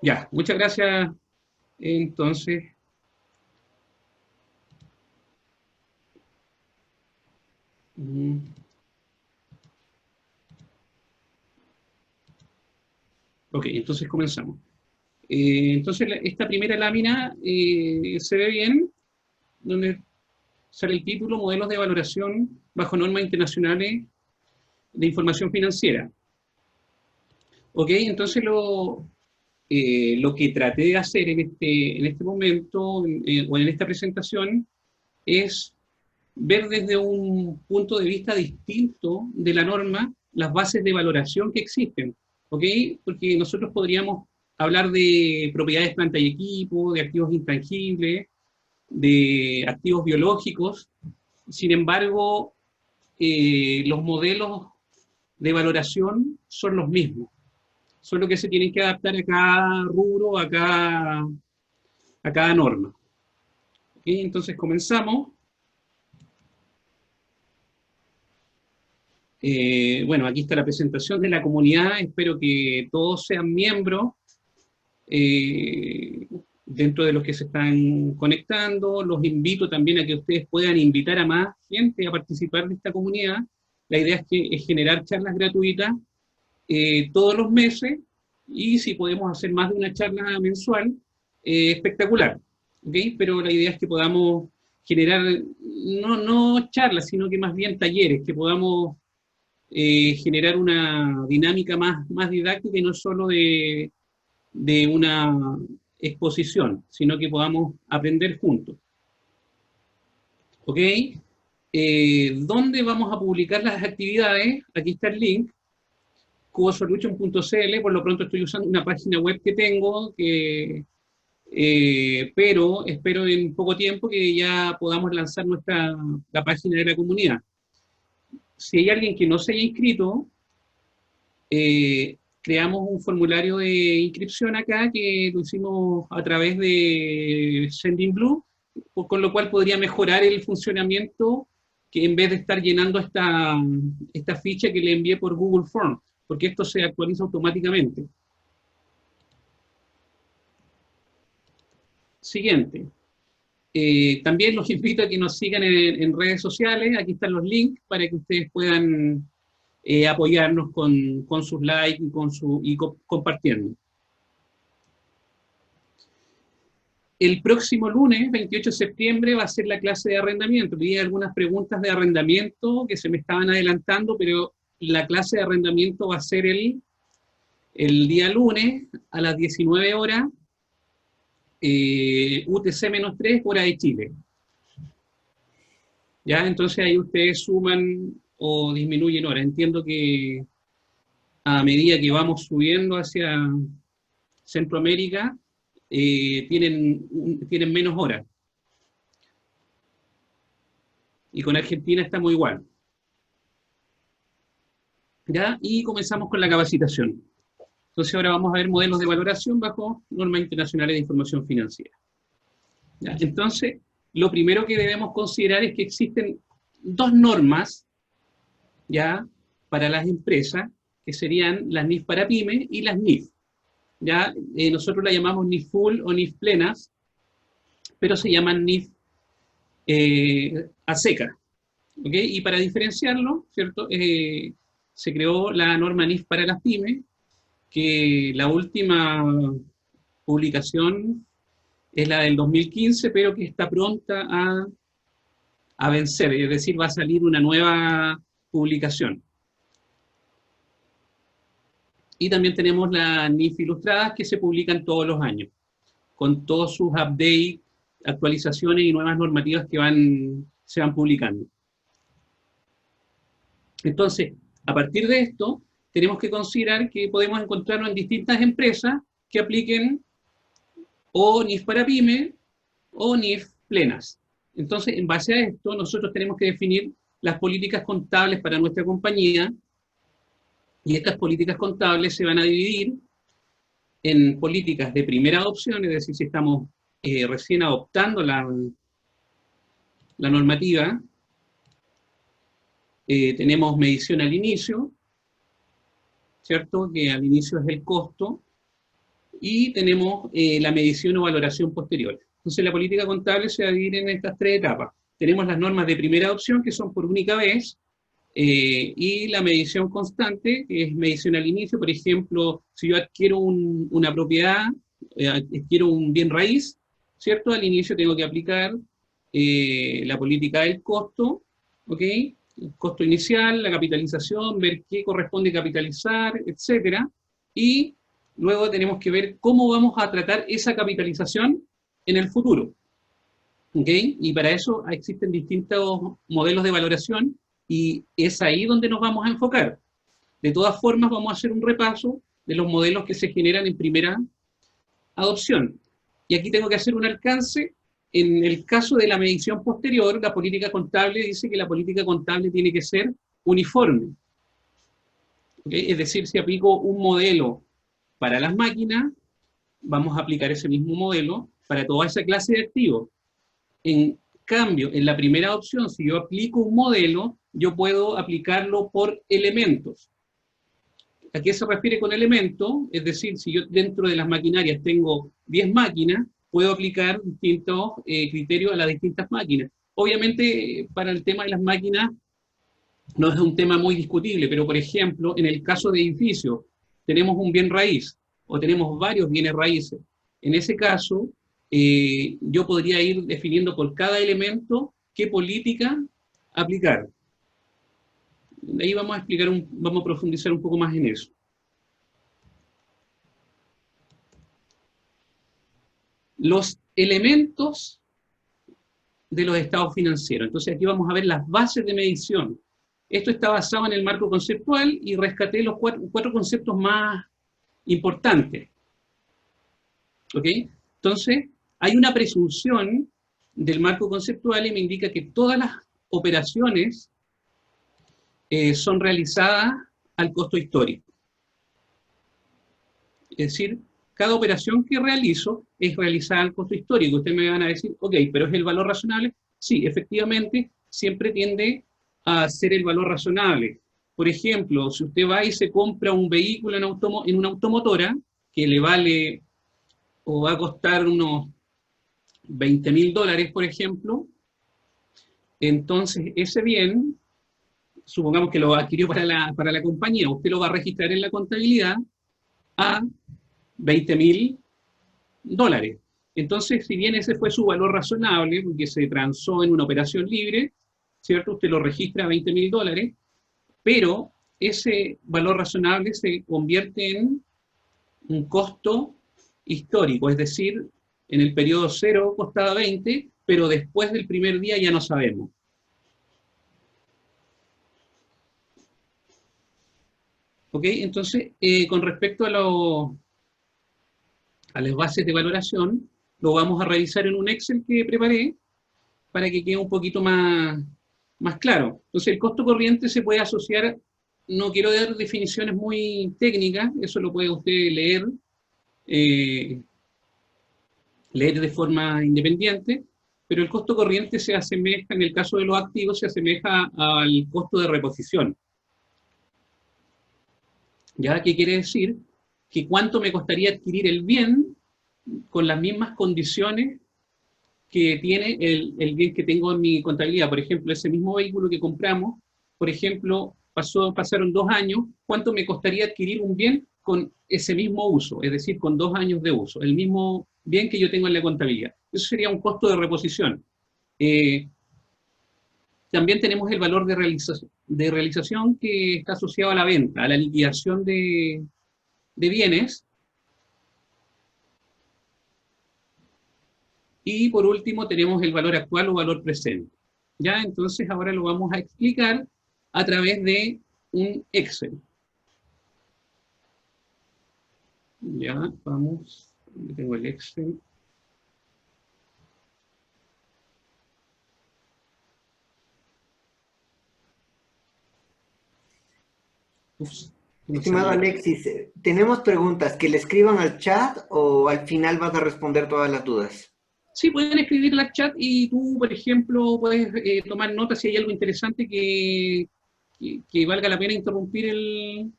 Ya, muchas gracias. Entonces, mm, ok, entonces comenzamos. Entonces, esta primera lámina se ve bien, donde sale el título, Modelos de Valoración bajo normas internacionales de información financiera. Ok, entonces lo que traté de hacer en este momento o en esta presentación es ver desde un punto de vista distinto de la norma las bases de valoración que existen, ¿ok? Porque nosotros podríamos hablar de propiedades, planta y equipo, de activos intangibles, de activos biológicos. Sin embargo, los modelos de valoración son los mismos, solo que se tienen que adaptar a cada rubro, a cada norma. ¿Ok? Entonces comenzamos. Bueno, aquí está la presentación de la comunidad. Espero que todos sean miembros eh, dentro de los que se están conectando. Los invito también a que ustedes puedan invitar a más gente a participar de esta comunidad. La idea es generar charlas gratuitas todos los meses y si podemos hacer más de una charla mensual, espectacular. ¿Okay? Pero la idea es que podamos generar no charlas, sino que más bien talleres, que podamos generar una dinámica más didáctica y no solo de una exposición, sino que podamos aprender juntos. ¿Ok? ¿Dónde vamos a publicar las actividades? Aquí está el link, cubosolution.cl. Por lo pronto estoy usando una página web que tengo, pero espero en poco tiempo que ya podamos lanzar la página de la comunidad. Si hay alguien que no se haya inscrito, creamos un formulario de inscripción acá que lo hicimos a través de Sendinblue, con lo cual podría mejorar el funcionamiento que en vez de estar llenando esta ficha que le envié por Google Form, porque esto se actualiza automáticamente. Siguiente. También los invito a que nos sigan en redes sociales. Aquí están los links para que ustedes puedan apoyarnos con sus likes y compartiendo. El próximo lunes, 28 de septiembre, va a ser la clase de arrendamiento. Tenía algunas preguntas de arrendamiento que se me estaban adelantando, pero la clase de arrendamiento va a ser el día lunes a las 19 horas, UTC-3, hora de Chile. ¿Ya? Entonces ahí ustedes suman o disminuyen horas. Entiendo que a medida que vamos subiendo hacia Centroamérica, tienen menos horas. Y con Argentina estamos igual. ¿Ya? Y comenzamos con la capacitación. Entonces ahora vamos a ver modelos de valoración bajo normas internacionales de información financiera. ¿Ya? Entonces, lo primero que debemos considerar es que existen dos normas, ¿ya?, para las empresas, que serían las NIF para pyme y las NIF. ¿Ya? Nosotros la llamamos NIF full o NIF plenas, pero se llaman NIF a seca. ¿Okay? Y para diferenciarlo, ¿cierto? Se creó la norma NIF para las pymes, que la última publicación es la del 2015, pero que está pronta a vencer, es decir, va a salir una nueva publicación. Y también tenemos las NIF ilustradas que se publican todos los años, con todos sus updates, actualizaciones y nuevas normativas que se van publicando. Entonces, a partir de esto, tenemos que considerar que podemos encontrarnos en distintas empresas que apliquen o NIF para pyme o NIF plenas. Entonces, en base a esto, nosotros tenemos que definir las políticas contables para nuestra compañía y estas políticas contables se van a dividir en políticas de primera adopción, es decir, si estamos recién adoptando la normativa, tenemos medición al inicio, ¿cierto? Que al inicio es el costo, y tenemos la medición o valoración posterior. Entonces la política contable se va a dividir en estas tres etapas. Tenemos las normas de primera adopción, que son por única vez, y la medición constante, que es medición al inicio. Por ejemplo, si yo adquiero una propiedad, adquiero un bien raíz, ¿cierto? Al inicio tengo que aplicar la política del costo, ¿ok? El costo inicial, la capitalización, ver qué corresponde capitalizar, etcétera. Y luego tenemos que ver cómo vamos a tratar esa capitalización en el futuro. ¿Ok? Y para eso existen distintos modelos de valoración y es ahí donde nos vamos a enfocar. De todas formas, vamos a hacer un repaso de los modelos que se generan en primera adopción. Y aquí tengo que hacer un alcance. En el caso de la medición posterior, la política contable dice que la política contable tiene que ser uniforme. ¿Okay? Es decir, si aplico un modelo para las máquinas, vamos a aplicar ese mismo modelo para toda esa clase de activos. En cambio, en la primera opción, si yo aplico un modelo, yo puedo aplicarlo por elementos. ¿A qué se refiere con elemento? Es decir, si yo dentro de las maquinarias tengo 10 máquinas, puedo aplicar distintos criterios a las distintas máquinas. Obviamente, para el tema de las máquinas, no es un tema muy discutible, pero por ejemplo, en el caso de edificios, tenemos un bien raíz o tenemos varios bienes raíces. En ese caso, yo podría ir definiendo por cada elemento qué política aplicar. De ahí vamos a explicar, vamos a profundizar un poco más en eso. Los elementos de los estados financieros. Entonces aquí vamos a ver las bases de medición. Esto está basado en el marco conceptual y rescaté los cuatro conceptos más importantes. ¿Ok? Entonces, hay una presunción del marco conceptual y me indica que todas las operaciones son realizadas al costo histórico. Es decir, cada operación que realizo es realizada al costo histórico. Ustedes me van a decir, ok, pero ¿es el valor razonable? Sí, efectivamente, siempre tiende a ser el valor razonable. Por ejemplo, si usted va y se compra un vehículo en una automotora que le vale o va a costar unos $20.000, por ejemplo, entonces ese bien, supongamos que lo adquirió para la compañía, usted lo va a registrar en la contabilidad a $20.000. Entonces, si bien ese fue su valor razonable, porque se transó en una operación libre, ¿cierto? Usted lo registra a $20.000, pero ese valor razonable se convierte en un costo histórico, es decir, en el periodo cero costaba 20, pero después del primer día ya no sabemos. ¿Ok? Entonces, con respecto a las bases de valoración, lo vamos a revisar en un Excel que preparé para que quede un poquito más claro. Entonces, el costo corriente se puede asociar, no quiero dar definiciones muy técnicas, eso lo puede usted leer de forma independiente, pero el costo corriente se asemeja, en el caso de los activos, se asemeja al costo de reposición. ¿Ya? ¿Qué quiere decir? Que cuánto me costaría adquirir el bien con las mismas condiciones que tiene el bien que tengo en mi contabilidad. Por ejemplo, ese mismo vehículo que compramos, por ejemplo, pasaron 2 años, ¿cuánto me costaría adquirir un bien con ese mismo uso? Es decir, con 2 años de uso, el mismo bien que yo tengo en la contabilidad. Eso sería un costo de reposición. También tenemos el valor de realización que está asociado a la venta, a la liquidación de bienes. Y por último tenemos el valor actual o valor presente. Ya, entonces ahora lo vamos a explicar a través de un Excel. Ya, vamos, tengo el Excel. Ups, no Estimado salió. Alexis, tenemos preguntas que le escriban al chat o al final vas a responder todas las dudas. Sí, pueden escribir la chat y tú, por ejemplo, puedes tomar notas si hay algo interesante que valga la pena interrumpir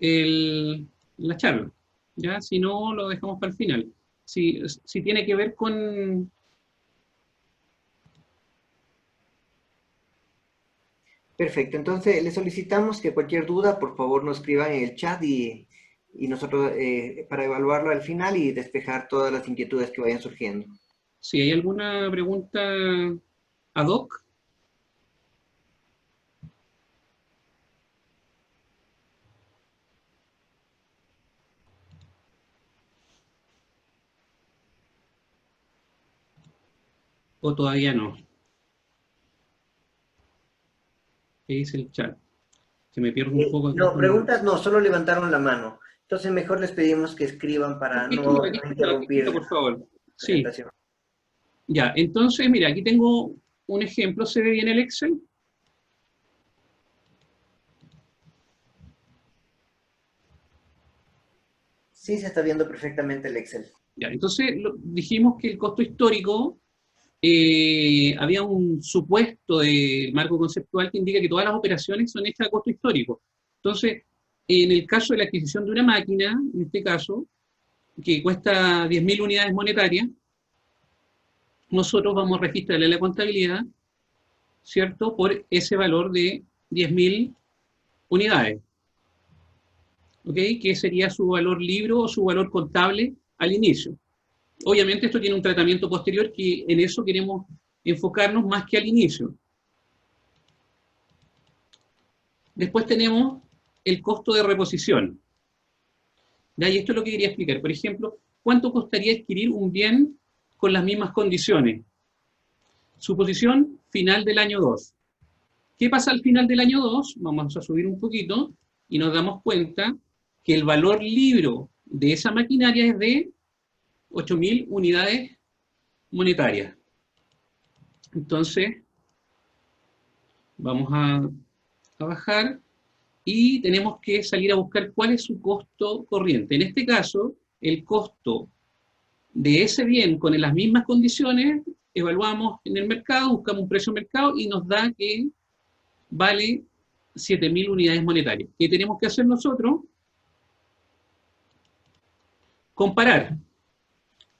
la charla. ¿Ya? Si no, lo dejamos para el final. Si tiene que ver con... Perfecto, entonces le solicitamos que cualquier duda, por favor, nos escriban en el chat y nosotros para evaluarlo al final y despejar todas las inquietudes que vayan surgiendo. Si hay alguna pregunta ad hoc. ¿O todavía no? ¿Qué dice el chat? Se me pierde un poco aquí. No, preguntas no, solo levantaron la mano. Entonces mejor les pedimos que escriban para no Distinta, interrumpir por favor. la Sí, presentación. ya. Entonces, mira, aquí tengo un ejemplo. ¿Se ve bien el Excel? Sí, se está viendo perfectamente el Excel. Ya, entonces dijimos que el costo histórico, había un supuesto de marco conceptual que indica que todas las operaciones son hechas a costo histórico. Entonces, en el caso de la adquisición de una máquina, en este caso, que cuesta 10.000 unidades monetarias, nosotros vamos a registrarle la contabilidad, ¿cierto?, por ese valor de 10.000 unidades, ¿ok? Que sería su valor libro o su valor contable al inicio. Obviamente esto tiene un tratamiento posterior que en eso queremos enfocarnos más que al inicio. Después tenemos el costo de reposición. ¿Ya? Y esto es lo que quería explicar. Por ejemplo, ¿cuánto costaría adquirir un bien con las mismas condiciones? Suposición final del año 2. ¿Qué pasa al final del año 2? Vamos a subir un poquito y nos damos cuenta que el valor libro de esa maquinaria es de 8.000 unidades monetarias. Entonces, vamos a bajar y tenemos que salir a buscar cuál es su costo corriente. En este caso, el costo de ese bien con las mismas condiciones, evaluamos en el mercado, buscamos un precio de mercado y nos da que vale 7.000 unidades monetarias. ¿Qué tenemos que hacer nosotros? Comparar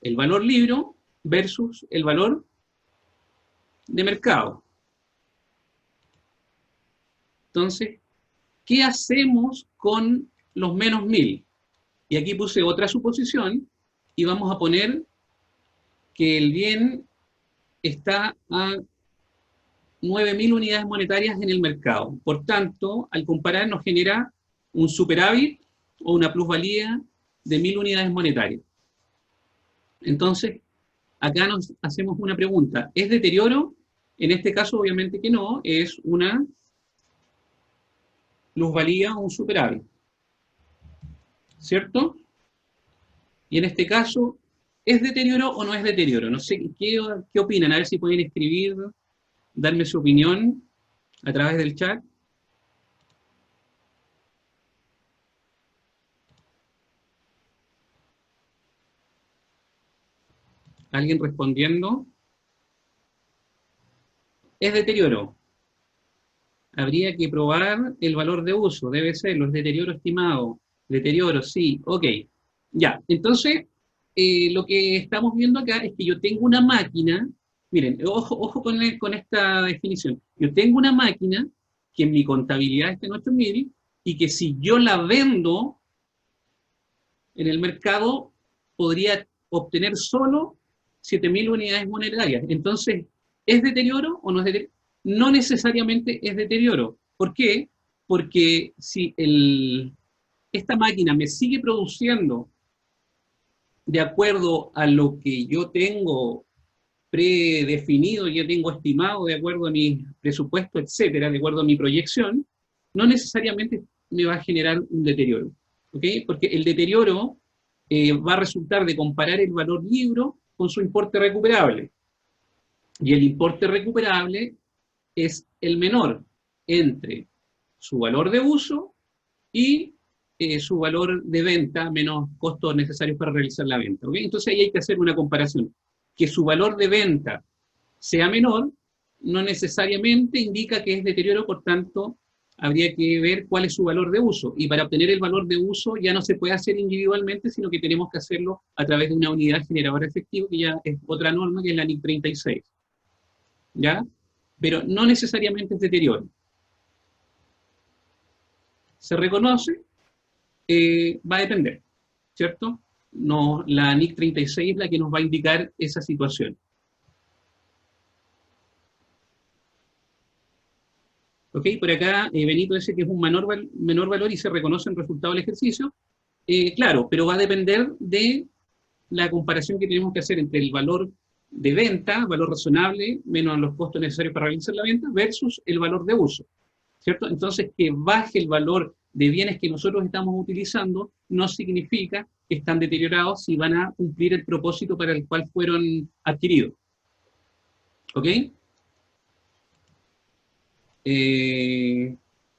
el valor libro versus el valor de mercado. Entonces, ¿qué hacemos con los menos 1.000? Y aquí puse otra suposición y vamos a poner que el bien está a 9.000 unidades monetarias en el mercado. Por tanto, al comparar nos genera un superávit o una plusvalía de 1.000 unidades monetarias. Entonces, acá nos hacemos una pregunta. ¿Es deterioro? En este caso, obviamente que no, es una plusvalía o un superávit. ¿Cierto? Y en este caso, ¿es deterioro o no es deterioro? No sé, ¿qué opinan? A ver si pueden escribir, darme su opinión a través del chat. ¿Alguien respondiendo? ¿Es deterioro? Habría que probar el valor de uso, debe ser, los deterioro estimado. Deterioro, sí, ok. Ya, entonces, lo que estamos viendo acá es que yo tengo una máquina, miren, ojo con esta definición. Yo tengo una máquina que en mi contabilidad está en 8.000 y que si yo la vendo en el mercado, podría obtener solo 7.000 unidades monetarias. Entonces, ¿es deterioro o no es deterioro? No necesariamente es deterioro. ¿Por qué? Porque si esta máquina me sigue produciendo de acuerdo a lo que yo tengo predefinido, yo tengo estimado de acuerdo a mi presupuesto, etcétera, de acuerdo a mi proyección, no necesariamente me va a generar un deterioro. ¿Ok? Porque el deterioro va a resultar de comparar el valor libro con su importe recuperable. Y el importe recuperable es el menor entre su valor de uso y su valor de venta menos costos necesarios para realizar la venta. ¿Okay? Entonces ahí hay que hacer una comparación. Que su valor de venta sea menor no necesariamente indica que es deterioro, por tanto habría que ver cuál es su valor de uso. Y para obtener el valor de uso ya no se puede hacer individualmente, sino que tenemos que hacerlo a través de una unidad generadora efectiva, que ya es otra norma, que es la NIC 36. ¿Ya? Pero no necesariamente es deterioro. Se reconoce, va a depender, ¿cierto? No, la NIC 36 es la que nos va a indicar esa situación. ¿Ok? Por acá Benito dice que es un menor valor y se reconoce en resultado del ejercicio. Claro, pero va a depender de la comparación que tenemos que hacer entre el valor de venta, valor razonable, menos los costos necesarios para realizar la venta, versus el valor de uso, ¿cierto? Entonces, que baje el valor de bienes que nosotros estamos utilizando no significa que están deteriorados si van a cumplir el propósito para el cual fueron adquiridos. ¿Ok? ¿Qué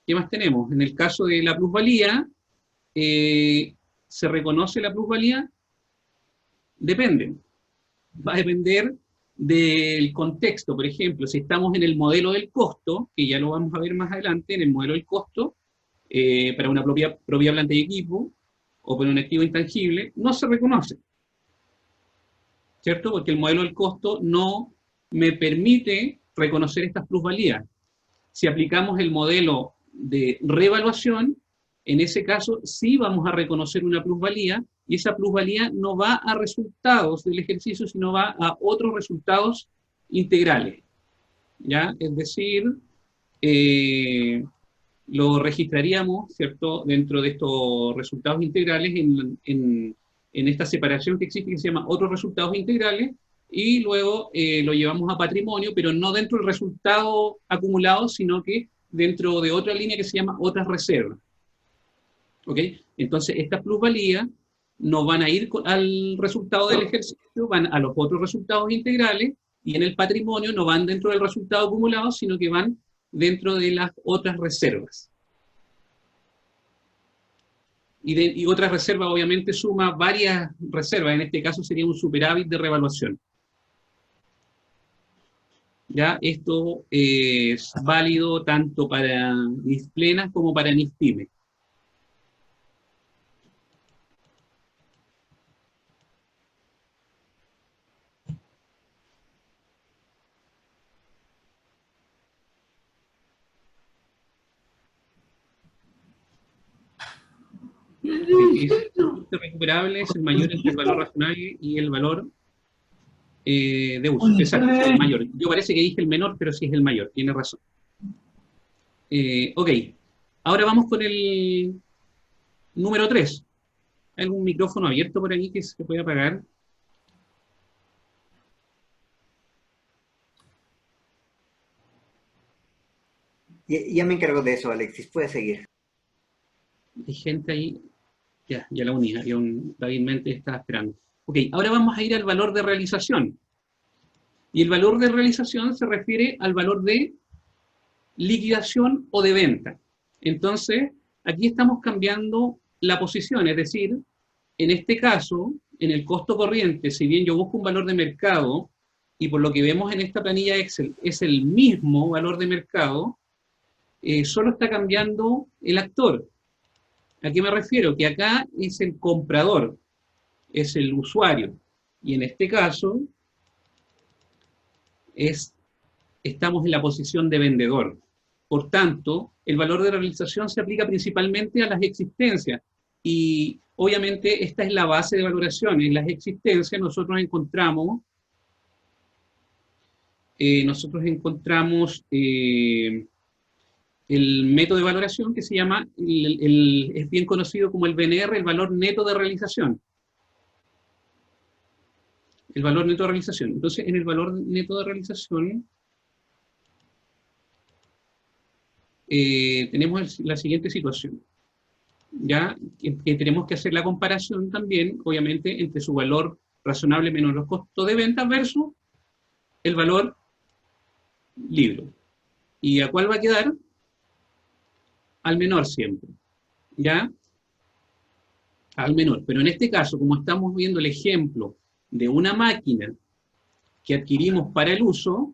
más tenemos? En el caso de la plusvalía, ¿se reconoce la plusvalía? Depende. Va a depender del contexto. Por ejemplo, si estamos en el modelo del costo, que ya lo vamos a ver más adelante, en el modelo del costo, para una propiedad planta y equipo, o para un activo intangible, no se reconoce, ¿cierto? Porque el modelo del costo no me permite reconocer estas plusvalías. Si aplicamos el modelo de revaluación, en ese caso sí vamos a reconocer una plusvalía, y esa plusvalía no va a resultados del ejercicio, sino va a otros resultados integrales, ¿ya? Es decir, lo registraríamos, ¿cierto?, dentro de estos resultados integrales en esta separación que existe que se llama otros resultados integrales, y luego lo llevamos a patrimonio, pero no dentro del resultado acumulado, sino que dentro de otra línea que se llama otras reservas. ¿Ok? Entonces, estas plusvalías no van a ir al resultado del ejercicio, van a los otros resultados integrales, y en el patrimonio no van dentro del resultado acumulado, sino que van dentro de las otras reservas. Y otras reservas obviamente suma varias reservas, en este caso sería un superávit de revaluación. ¿Ya? Esto es válido tanto para NIF plenas como para NIF pyme. El coste recuperable es el mayor entre el valor razonable y el valor de uso. Exacto, es el mayor. Yo parece que dije el menor, pero sí es el mayor, tiene razón. Ok, ahora vamos con el número 3. ¿Hay algún micrófono abierto por ahí que se pueda apagar? Ya me encargo de eso, Alexis. Puedes seguir. Hay gente ahí. Ya la uní. David Mente estaba esperando. Ok, ahora vamos a ir al valor de realización. Y el valor de realización se refiere al valor de liquidación o de venta. Entonces, aquí estamos cambiando la posición, es decir, en este caso, en el costo corriente, si bien yo busco un valor de mercado, y por lo que vemos en esta planilla Excel, es el mismo valor de mercado, solo está cambiando el actor. ¿A qué me refiero? Que acá es el comprador, es el usuario, y en este caso estamos en la posición de vendedor. Por tanto, el valor de realización se aplica principalmente a las existencias, y obviamente esta es la base de valoración. En las existencias nosotros encontramos el método de valoración que se llama, es bien conocido como el VNR, el valor neto de realización. El valor neto de realización. Entonces, en el valor neto de realización tenemos la siguiente situación. Ya que tenemos que hacer la comparación también, obviamente, entre su valor razonable menos los costos de venta versus el valor libre. ¿Y a cuál va a quedar? Al menor siempre. ¿Ya? Al menor. Pero en este caso, como estamos viendo el ejemplo de una máquina que adquirimos para el uso,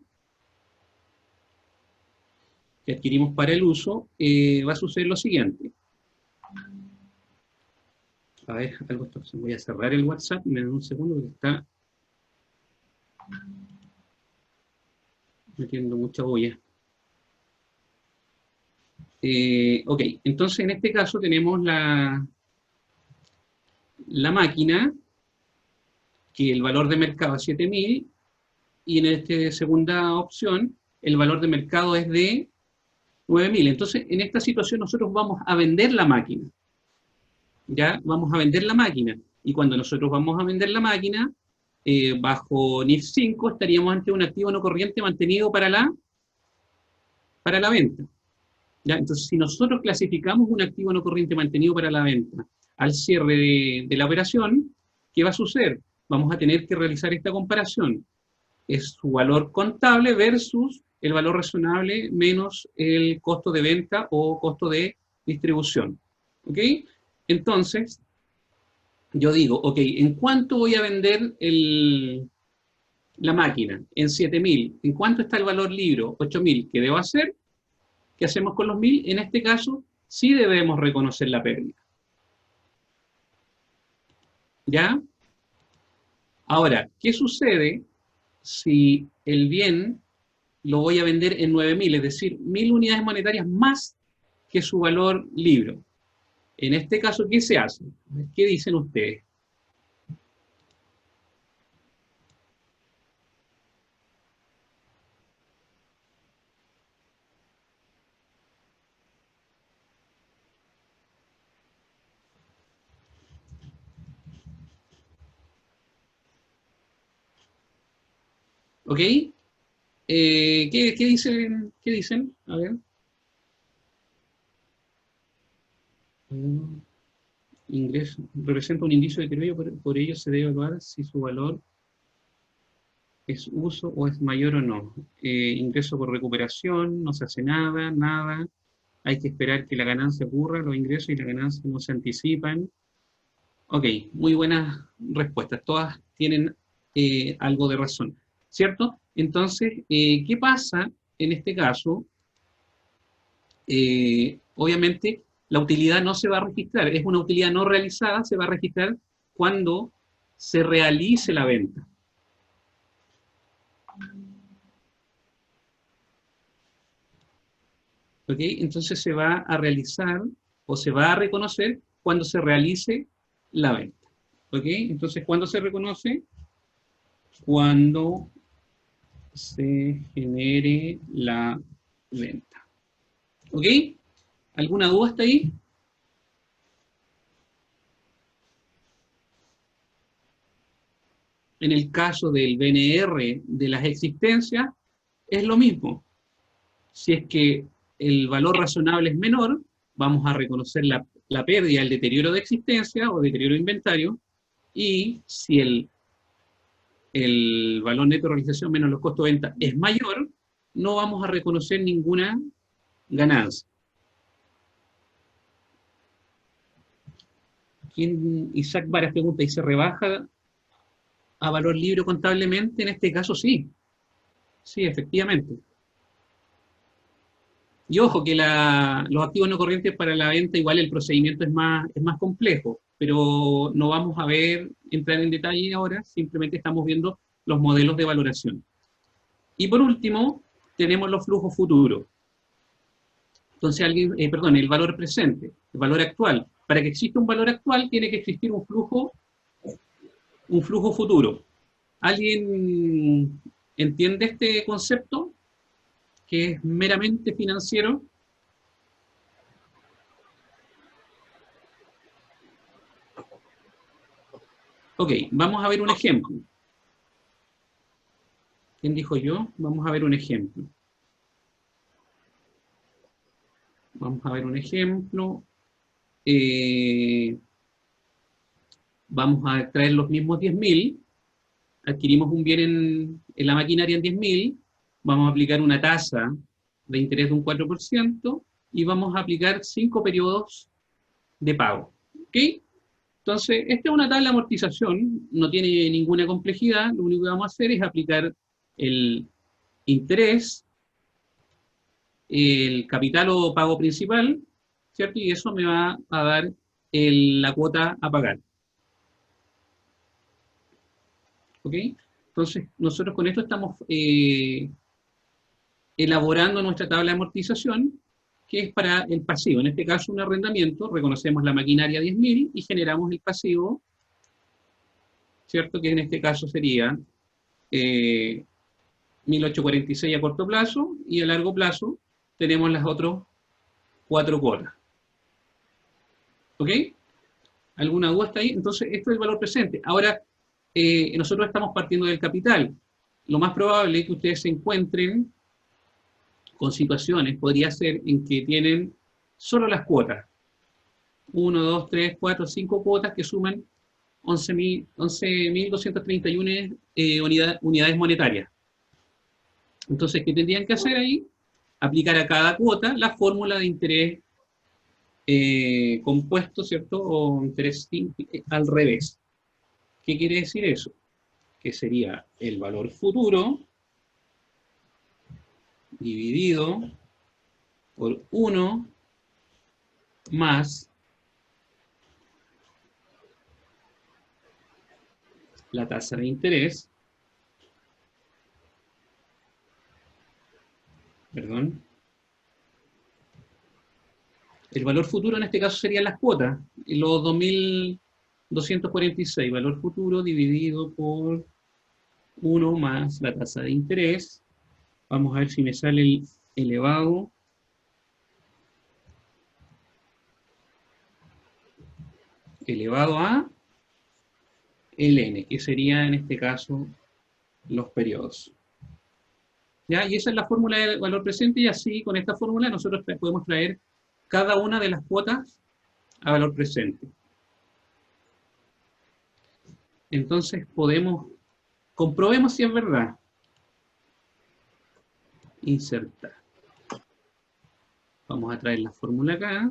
que adquirimos para el uso, va a suceder lo siguiente. A ver, algo está, voy a cerrar el WhatsApp, me da un segundo porque está metiendo mucha bulla. Ok, entonces en este caso tenemos la máquina, que el valor de mercado es 7.000, y en esta segunda opción, el valor de mercado es de 9.000. Entonces, en esta situación nosotros vamos a vender la máquina. ¿Ya? Vamos a vender la máquina. Y cuando nosotros vamos a vender la máquina, bajo NIF 5 estaríamos ante un activo no corriente mantenido para la venta. ¿Ya? Entonces, si nosotros clasificamos un activo no corriente mantenido para la venta al cierre de la operación, ¿qué va a suceder? Vamos a tener que realizar esta comparación. Es su valor contable versus el valor razonable menos el costo de venta o costo de distribución. ¿Ok? Entonces, yo digo, ok, ¿en cuánto voy a vender la máquina? En 7.000. ¿En cuánto está el valor libro? 8.000. ¿Qué debo hacer? ¿Qué hacemos con los 1.000? En este caso, sí debemos reconocer la pérdida. ¿Ya? Ahora, ¿qué sucede si el bien lo voy a vender en 9.000, es decir, 1.000 unidades monetarias más que su valor libro? En este caso, ¿qué se hace? ¿Qué dicen ustedes? ¿Ok? ¿Qué dicen? ¿Qué dicen? A ver. Ingreso. Representa un indicio de deterioro, por ello se debe evaluar si su valor es uso o es mayor o no. Ingreso por recuperación, no se hace nada, nada. Hay que esperar que la ganancia ocurra, los ingresos y la ganancia no se anticipan. Ok, muy buenas respuestas. Todas tienen algo de razón, ¿cierto? Entonces, ¿qué pasa en este caso? Obviamente, la utilidad no se va a registrar. Es una utilidad no realizada, se va a registrar cuando se realice la venta. ¿Ok? Entonces se va a realizar o se va a reconocer cuando se realice la venta. ¿Ok? Entonces, ¿cuándo se reconoce? Cuando se genere la venta. ¿Ok? ¿Alguna duda hasta ahí? En el caso del BNR de las existencias, es lo mismo. Si es que el valor razonable es menor, vamos a reconocer la pérdida, el deterioro de existencia o deterioro de inventario, y si el valor neto de realización menos los costos de venta es mayor, no vamos a reconocer ninguna ganancia. Isaac varias preguntas, ¿y se rebaja a valor libre contablemente? En este caso sí, sí, efectivamente. Y ojo que los activos no corrientes para la venta, igual el procedimiento es más complejo, pero no vamos a entrar en detalle ahora, simplemente estamos viendo los modelos de valoración. Y por último, tenemos los flujos futuros. Entonces, el valor presente, el valor actual. Para que exista un valor actual, tiene que existir un flujo futuro. ¿Alguien entiende este concepto, que es meramente financiero? Ok, vamos a ver un ejemplo. ¿Quién dijo yo? Vamos a ver un ejemplo. Vamos a ver un ejemplo. Vamos a traer los mismos 10.000. Adquirimos un bien en la maquinaria en 10.000. Vamos a aplicar una tasa de interés de un 4% y vamos a aplicar 5 periodos de pago. ¿Ok? Entonces, esta es una tabla de amortización, no tiene ninguna complejidad, lo único que vamos a hacer es aplicar el interés el capital o pago principal, ¿cierto? Y eso me va a dar la cuota a pagar. ¿Ok? Entonces, nosotros con esto estamos elaborando nuestra tabla de amortización, que es para el pasivo. En este caso, un arrendamiento, reconocemos la maquinaria 10.000 y generamos el pasivo, ¿cierto? Que en este caso sería 1.846 a corto plazo, y a largo plazo tenemos las otras 4 cuotas. ¿Ok? ¿Alguna duda hasta ahí? Entonces, esto es el valor presente. Ahora, nosotros estamos partiendo del capital. Lo más probable es que ustedes se encuentren con situaciones, podría ser en que tienen solo las cuotas. 1, 2, 3, 4, 5 cuotas que suman 11.231 unidades monetarias. Entonces, ¿qué tendrían que hacer ahí? Aplicar a cada cuota la fórmula de interés compuesto, ¿cierto? O interés al revés. ¿Qué quiere decir eso? Que sería el valor futuro dividido por 1 más la tasa de interés, perdón. El valor futuro en este caso serían las cuotas, los 2.246, valor futuro dividido por 1 más la tasa de interés. Vamos a ver si me sale el elevado a ln, que sería en este caso los periodos. ¿Ya? Y esa es la fórmula del valor presente, y así con esta fórmula nosotros podemos traer cada una de las cuotas a valor presente. Entonces comprobemos si es verdad. Insertar. Vamos a traer la fórmula acá.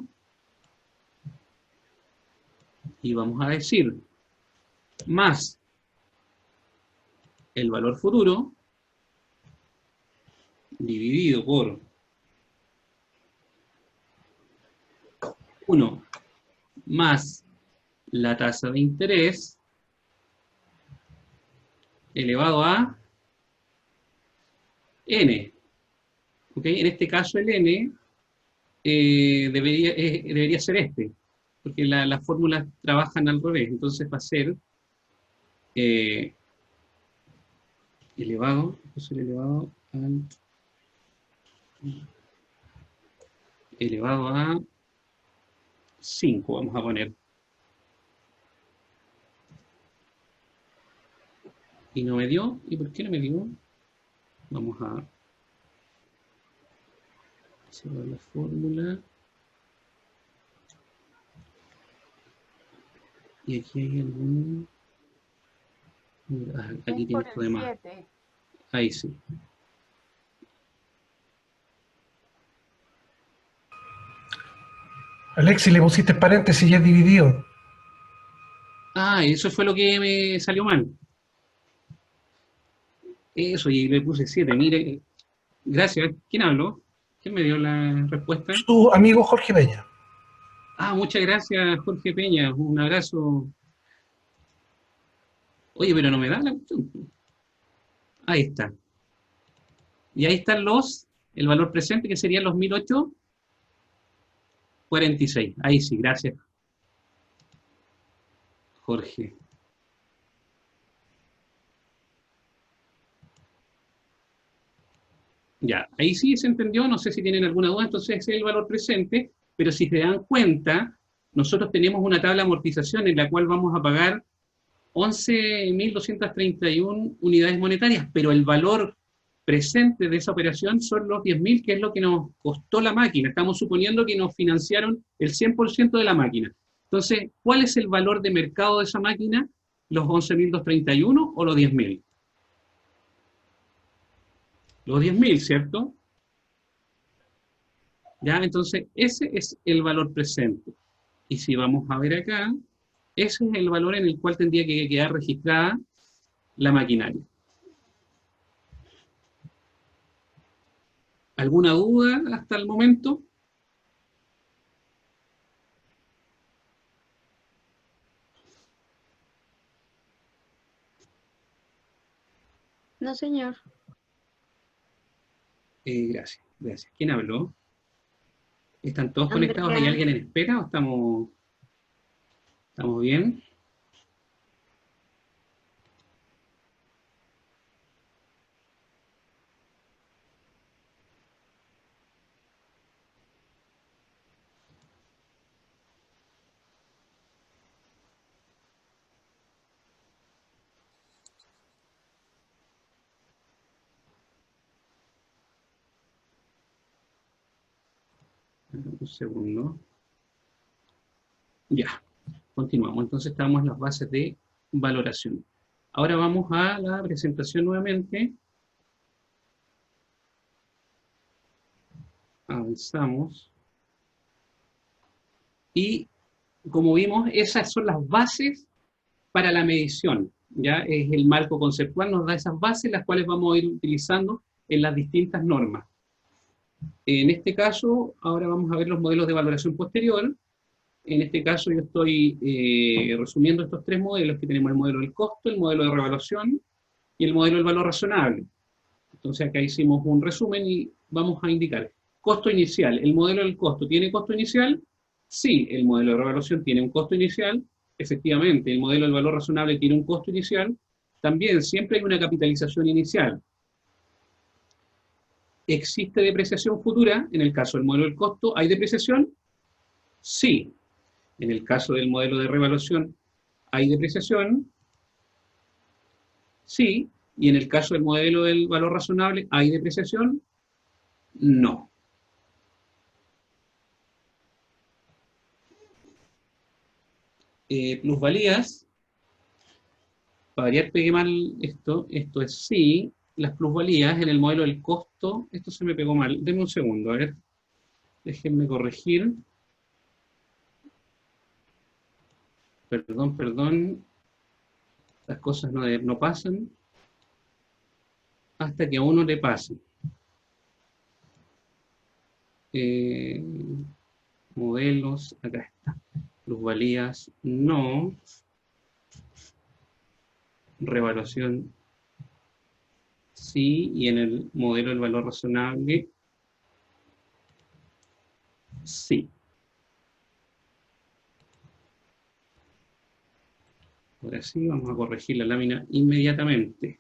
Y vamos a decir más el valor futuro dividido por 1 más la tasa de interés elevado a n. ¿Ok? En este caso el n debería ser este, porque las fórmulas trabajan al revés. Entonces va a ser elevado a 5, vamos a poner. Y no me dio. ¿Y por qué no me dio? Vamos a cerrar la fórmula. Y aquí hay algún... aquí tiene esto de más. Ahí sí. Alexis, le pusiste paréntesis y es dividido. Ah, eso fue lo que me salió mal. Eso, y le puse 7. Mire, gracias. ¿Quién habló? ¿Quién me dio la respuesta? Su amigo Jorge Peña. Ah, muchas gracias, Jorge Peña. Un abrazo. Oye, pero no me da la cuestión. Ahí está. Y ahí están el valor presente, que serían los 1.846. Ahí sí, gracias, Jorge. Ya, ahí sí se entendió, no sé si tienen alguna duda. Entonces ese es el valor presente, pero si se dan cuenta, nosotros tenemos una tabla de amortización en la cual vamos a pagar 11.231 unidades monetarias, pero el valor presente de esa operación son los 10.000, que es lo que nos costó la máquina. Estamos suponiendo que nos financiaron el 100% de la máquina. Entonces, ¿cuál es el valor de mercado de esa máquina? ¿Los 11.231 o los 10.000? Los 10.000, ¿cierto? ¿Ya? Entonces, ese es el valor presente. Y si vamos a ver acá, ese es el valor en el cual tendría que quedar registrada la maquinaria. ¿Alguna duda hasta el momento? No, señor. Gracias, gracias. ¿Quién habló? ¿Están todos conectados? ¿Hay Andrea. alguien en espera o estamos bien? Un segundo. Ya, continuamos. Entonces estamos en las bases de valoración. Ahora vamos a la presentación nuevamente. Avanzamos. Y como vimos, esas son las bases para la medición. Ya es el marco conceptual, nos da esas bases, las cuales vamos a ir utilizando en las distintas normas. En este caso, ahora vamos a ver los modelos de valoración posterior. En este caso yo estoy resumiendo estos tres modelos que tenemos: el modelo del costo, el modelo de revaluación y el modelo del valor razonable. Entonces acá hicimos un resumen y vamos a indicar. Costo inicial. ¿El modelo del costo tiene costo inicial? Sí. ¿El modelo de revaluación tiene un costo inicial? Efectivamente. ¿El modelo del valor razonable tiene un costo inicial? También. Siempre hay una capitalización inicial. ¿Existe depreciación futura? En el caso del modelo del costo, ¿hay depreciación? Sí. En el caso del modelo de revaluación, ¿hay depreciación? Sí. Y en el caso del modelo del valor razonable, ¿hay depreciación? No. Plusvalías. Para variar pegué mal esto es sí. Las plusvalías en el modelo del costo, esto se me pegó mal. Denme un segundo, a ver. Déjenme corregir. Perdón. Las cosas no pasan hasta que a uno le pase. Modelos, acá está. Plusvalías, no. Revaluación, sí. Y en el modelo del valor razonable, sí. Ahora sí, vamos a corregir la lámina inmediatamente.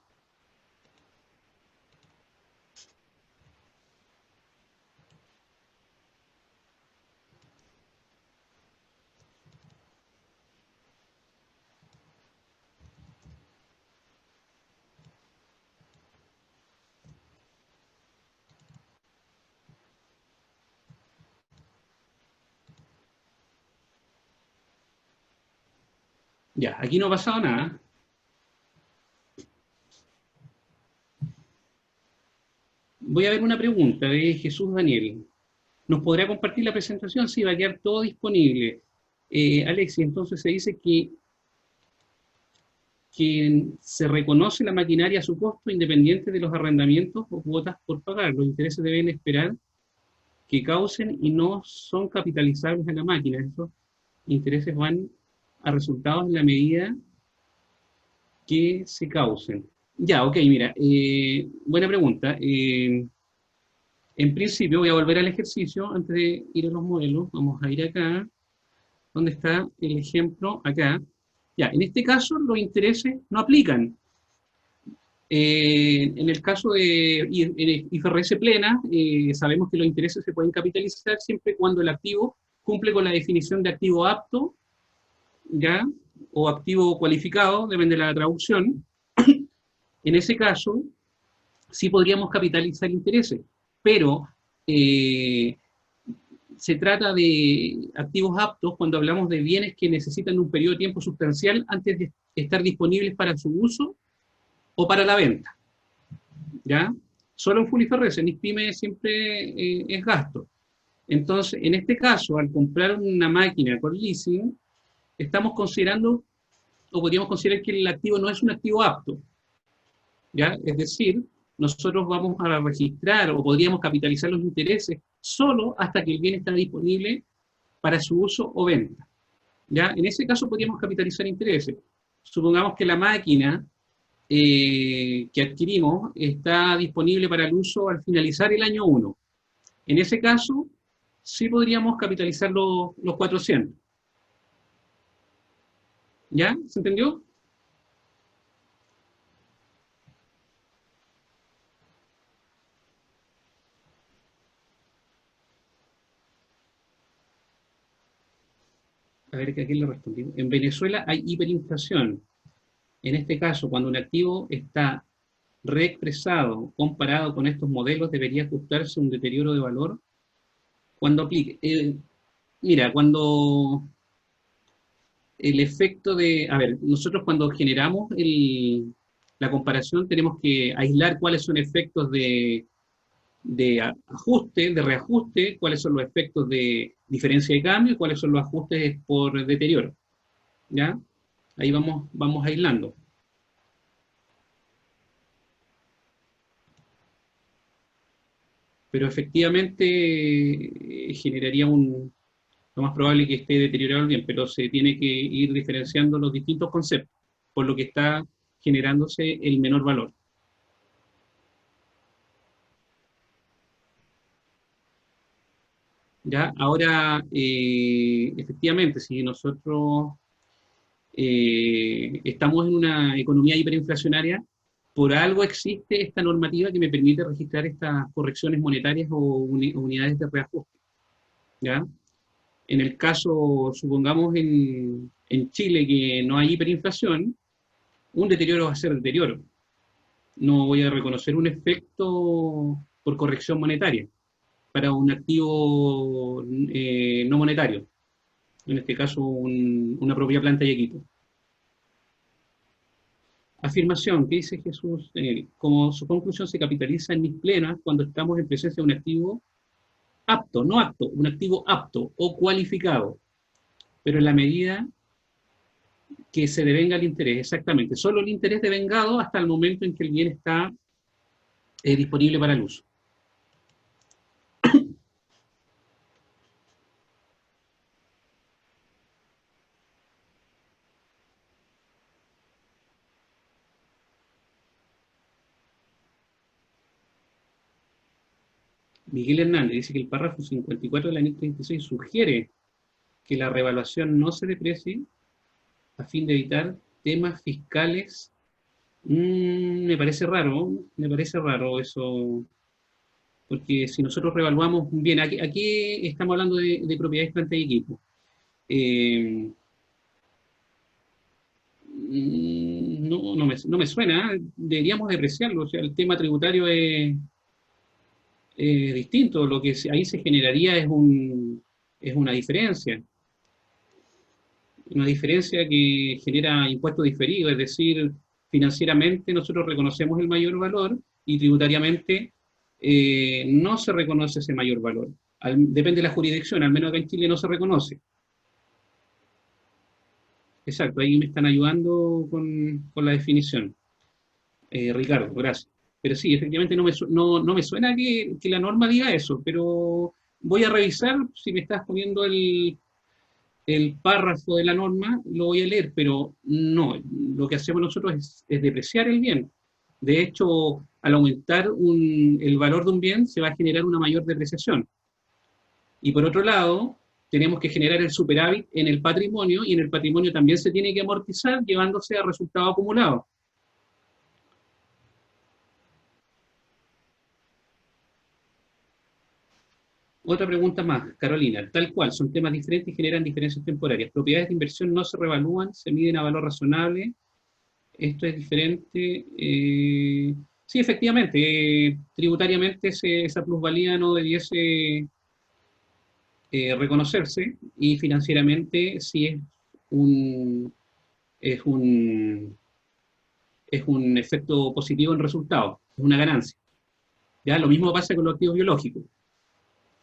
Ya, aquí no ha pasado nada. Voy a ver una pregunta de Jesús Daniel. ¿Nos podrá compartir la presentación? Sí, va a quedar todo disponible. Alexis, entonces se dice que se reconoce la maquinaria a su costo independiente de los arrendamientos o cuotas por pagar. Los intereses deben esperar que causen y no son capitalizables a la máquina. Esos intereses van a resultados en la medida que se causen. Ya, ok, mira, buena pregunta. En principio voy a volver al ejercicio antes de ir a los modelos. Vamos a ir acá, donde está el ejemplo, acá. Ya, en este caso los intereses no aplican. En el caso de IFRS plena, sabemos que los intereses se pueden capitalizar siempre cuando el activo cumple con la definición de activo apto, ¿ya? O activo cualificado, depende de la traducción. En ese caso, sí podríamos capitalizar intereses, pero se trata de activos aptos cuando hablamos de bienes que necesitan un periodo de tiempo sustancial antes de estar disponibles para su uso o para la venta. ¿Ya? Solo en Full IFRS, en ISPYME siempre es gasto. Entonces, en este caso, al comprar una máquina con leasing, estamos considerando, o podríamos considerar que el activo no es un activo apto. ¿Ya? Es decir, nosotros vamos a registrar o podríamos capitalizar los intereses solo hasta que el bien está disponible para su uso o venta. ¿Ya? En ese caso podríamos capitalizar intereses. Supongamos que la máquina que adquirimos está disponible para el uso al finalizar el año 1. En ese caso, sí podríamos capitalizar los 400. ¿Ya? ¿Se entendió? A ver, que aquí le respondí. En Venezuela hay hiperinflación. En este caso, cuando un activo está reexpresado comparado con estos modelos, debería ajustarse un deterioro de valor cuando aplique. Mira, cuando el efecto de... A ver, nosotros cuando generamos la comparación tenemos que aislar cuáles son efectos de ajuste, de reajuste, cuáles son los efectos de diferencia de cambio y cuáles son los ajustes por deterioro. ¿Ya? Ahí vamos aislando. Pero efectivamente generaría lo más probable que esté deteriorado el bien, pero se tiene que ir diferenciando los distintos conceptos, por lo que está generándose el menor valor. ¿Ya? Ahora, efectivamente, si nosotros estamos en una economía hiperinflacionaria, por algo existe esta normativa que me permite registrar estas correcciones monetarias o unidades de reajuste. ¿Ya? En el caso, supongamos en Chile que no hay hiperinflación, un deterioro va a ser deterioro. No voy a reconocer un efecto por corrección monetaria para un activo no monetario, en este caso una propia planta y equipo. Afirmación, ¿qué dice Jesús? Como su conclusión se capitaliza en mis plenas cuando estamos en presencia de un activo apto, no apto, un activo apto o cualificado, pero en la medida que se devenga el interés, exactamente, solo el interés devengado hasta el momento en que el bien está disponible para el uso. Miguel Hernández dice que el párrafo 54 de la NIC 36 sugiere que la revaluación no se deprecie a fin de evitar temas fiscales. Me parece raro eso, porque si nosotros revaluamos un bien, aquí estamos hablando de propiedades, planta y equipo. No me suena, deberíamos depreciarlo, o sea, el tema tributario es distinto, lo que ahí se generaría es una diferencia que genera impuestos diferidos, es decir, financieramente nosotros reconocemos el mayor valor y tributariamente no se reconoce ese mayor valor. Depende de la jurisdicción, al menos acá en Chile no se reconoce. Exacto, ahí me están ayudando con la definición. Ricardo, gracias. Pero sí, efectivamente no me suena que la norma diga eso, pero voy a revisar, si me estás poniendo el párrafo de la norma, lo voy a leer, pero no, lo que hacemos nosotros es depreciar el bien. De hecho, al aumentar el valor de un bien, se va a generar una mayor depreciación. Y por otro lado, tenemos que generar el superávit en el patrimonio, y en el patrimonio también se tiene que amortizar, llevándose a resultado acumulado. Otra pregunta más, Carolina. Tal cual, son temas diferentes y generan diferencias temporarias. Propiedades de inversión no se revalúan, se miden a valor razonable. Esto es diferente. Sí, efectivamente, tributariamente esa plusvalía no debiese reconocerse, y financieramente sí es un efecto positivo en resultado, es una ganancia. ¿Ya? Lo mismo pasa con los activos biológicos.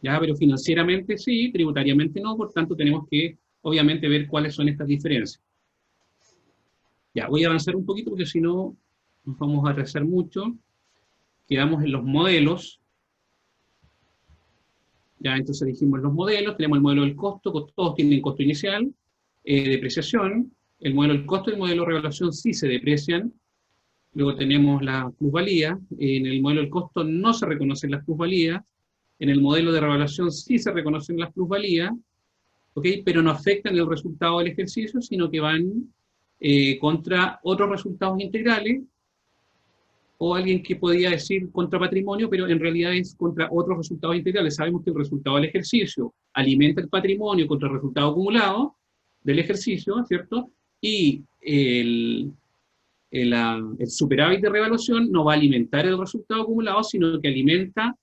¿Ya? Pero financieramente sí, tributariamente no, por tanto tenemos que, obviamente, ver cuáles son estas diferencias. Ya, voy a avanzar un poquito porque si no nos vamos a atrasar mucho. quedamos en los modelos. Ya, entonces dijimos los modelos, tenemos el modelo del costo, todos tienen costo inicial, depreciación, el modelo del costo y el modelo de revaluación sí se deprecian. Luego tenemos la plusvalía, en el modelo del costo no se reconocen las plusvalías, en el modelo de revaluación sí se reconocen las plusvalías, ¿ok? Pero no afectan el resultado del ejercicio, sino que van contra otros resultados integrales, o alguien que podía decir contra patrimonio, pero en realidad es contra otros resultados integrales. Sabemos que el resultado del ejercicio alimenta el patrimonio contra el resultado acumulado del ejercicio, ¿cierto? Y el superávit de revaluación no va a alimentar el resultado acumulado, sino que alimenta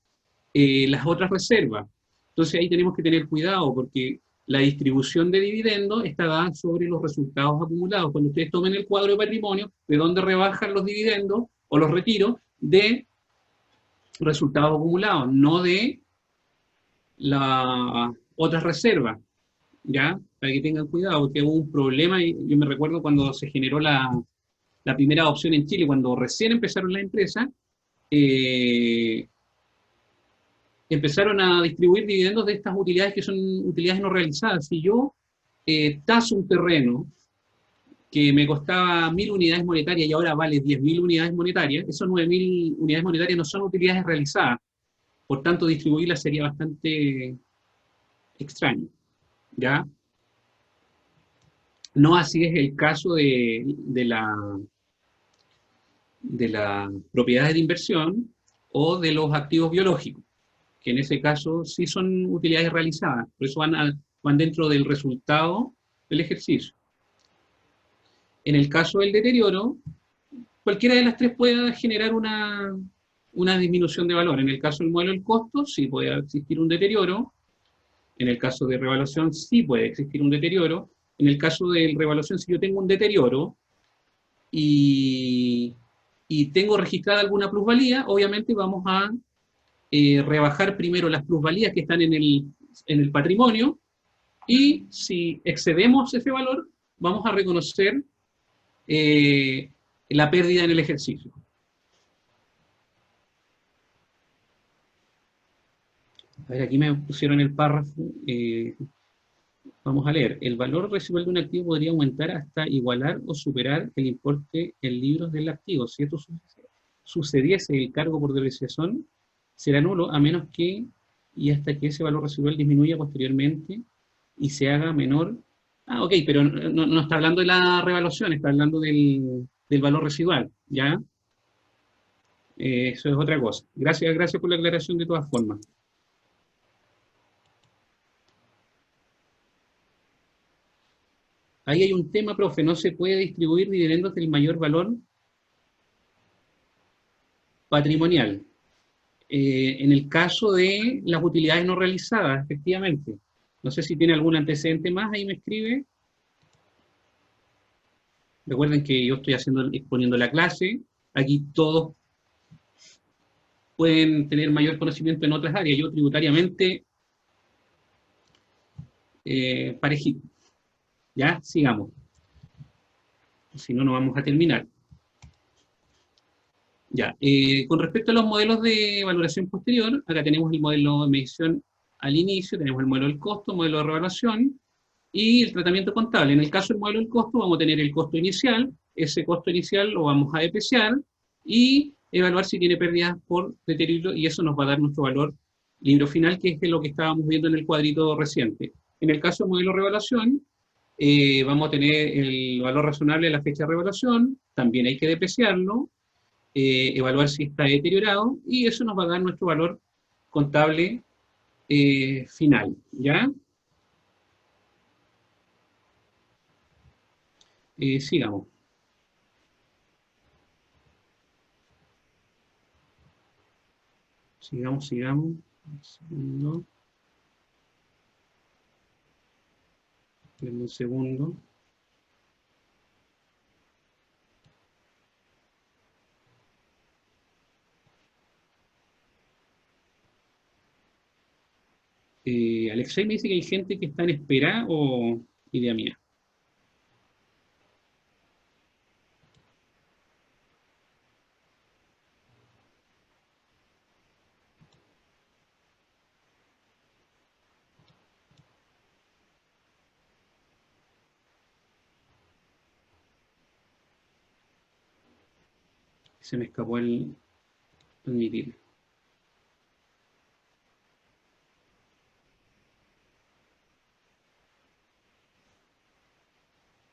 las otras reservas. Entonces ahí tenemos que tener cuidado, porque la distribución de dividendos está dada sobre los resultados acumulados. Cuando ustedes tomen el cuadro de patrimonio, ¿de dónde rebajan los dividendos o los retiros? De resultados acumulados, no de la otras reservas, ¿ya? Para que tengan cuidado, porque hubo un problema, y yo me recuerdo cuando se generó la primera adopción en Chile, cuando recién empezaron las empresas, empezaron a distribuir dividendos de estas utilidades que son utilidades no realizadas. Si yo taso un terreno que me costaba 1.000 unidades monetarias y ahora vale 10.000 unidades monetarias, esas 9.000 unidades monetarias no son utilidades realizadas. Por tanto, distribuirlas sería bastante extraño, ¿ya? No así es el caso de las propiedades de inversión o de los activos biológicos, que en ese caso sí son utilidades realizadas, por eso van dentro del resultado del ejercicio. En el caso del deterioro, cualquiera de las tres puede generar una disminución de valor. En el caso del modelo del costo, sí puede existir un deterioro. En el caso de revaluación, sí puede existir un deterioro. En el caso de revaluación, si yo tengo un deterioro y tengo registrada alguna plusvalía, obviamente vamos a rebajar primero las plusvalías que están en el patrimonio, y si excedemos ese valor, vamos a reconocer la pérdida en el ejercicio. A ver, aquí me pusieron el párrafo, vamos a leer. El valor residual de un activo podría aumentar hasta igualar o superar el importe en libros del activo. Si esto sucediese, el cargo por depreciación será nulo a menos que y hasta que ese valor residual disminuya posteriormente y se haga menor. Ah, ok, pero no está hablando de la revaluación, está hablando del valor residual, ¿ya? Eso es otra cosa. Gracias por la aclaración de todas formas. Ahí hay un tema, profe, no se puede distribuir dividendos del mayor valor patrimonial. En el caso de las utilidades no realizadas, efectivamente. No sé si tiene algún antecedente más, ahí me escribe. Recuerden que yo estoy exponiendo la clase. Aquí todos pueden tener mayor conocimiento en otras áreas. Yo tributariamente, parejito. Ya, sigamos. Si no, no vamos a terminar. Ya, con respecto a los modelos de valoración posterior, acá tenemos el modelo de medición al inicio, tenemos el modelo del costo, modelo de revaluación y el tratamiento contable. En el caso del modelo del costo vamos a tener el costo inicial, ese costo inicial lo vamos a depreciar y evaluar si tiene pérdidas por deterioro, y eso nos va a dar nuestro valor libro final, que es lo que estábamos viendo en el cuadrito reciente. En el caso del modelo de revaluación, vamos a tener el valor razonable de la fecha de revaluación, también hay que depreciarlo, evaluar si está deteriorado, y eso nos va a dar nuestro valor contable final, ¿ya? Sigamos. Sigamos. Un segundo. Esperen un segundo. Alexei me dice que hay gente que está en espera, o idea mía. Se me escapó el admitir.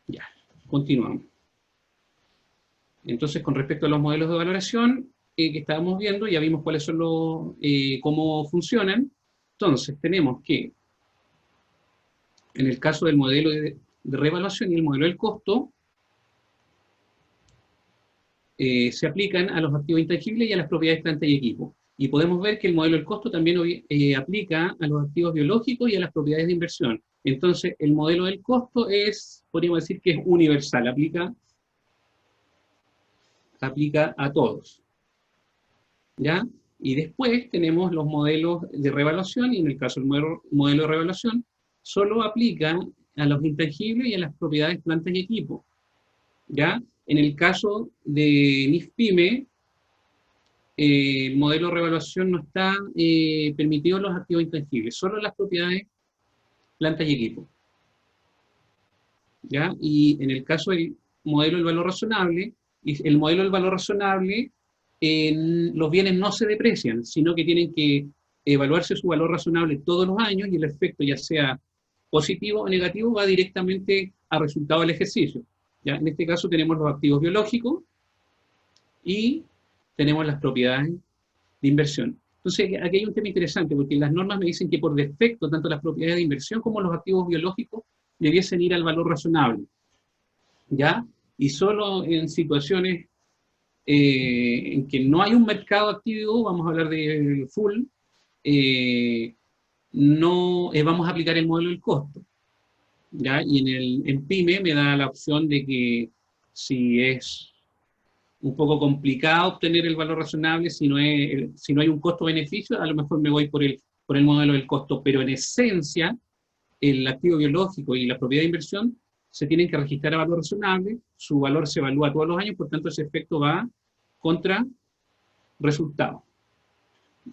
Ya, continuamos. Entonces, con respecto a los modelos de valoración que estábamos viendo, ya vimos cuáles son los, cómo funcionan. Entonces, tenemos que, en el caso del modelo de reevaluación y el modelo del costo, se aplican a los activos intangibles y a las propiedades planta y equipo. Y podemos ver que el modelo del costo también aplica a los activos biológicos y a las propiedades de inversión. Entonces, el modelo del costo es, podríamos decir que es universal, aplica a todos. ¿Ya? Y después tenemos los modelos de reevaluación, y en el caso del modelo de reevaluación, solo aplica a los intangibles y a las propiedades plantas y equipo. ¿Ya? En el caso de NIF-PYME, el modelo de reevaluación no está permitido en los activos intangibles, solo en las propiedades plantas y equipo. ¿Ya? Y en el caso del modelo del valor razonable, el modelo del valor razonable, los bienes no se deprecian, sino que tienen que evaluarse su valor razonable todos los años y el efecto, ya sea positivo o negativo, va directamente al resultado del ejercicio. ¿Ya? En este caso tenemos los activos biológicos y tenemos las propiedades de inversión. Entonces, aquí hay un tema interesante, porque las normas me dicen que por defecto, tanto las propiedades de inversión como los activos biológicos debiesen ir al valor razonable. ¿Ya? Y solo en situaciones en que no hay un mercado activo, vamos a hablar de full, no vamos a aplicar el modelo del costo. ¿Ya? Y en PYME me da la opción de que si es un poco complicado obtener el valor razonable, si no hay un costo-beneficio, a lo mejor me voy por el modelo del costo, pero en esencia, el activo biológico y la propiedad de inversión se tienen que registrar a valor razonable, su valor se evalúa todos los años, por tanto ese efecto va contra resultado.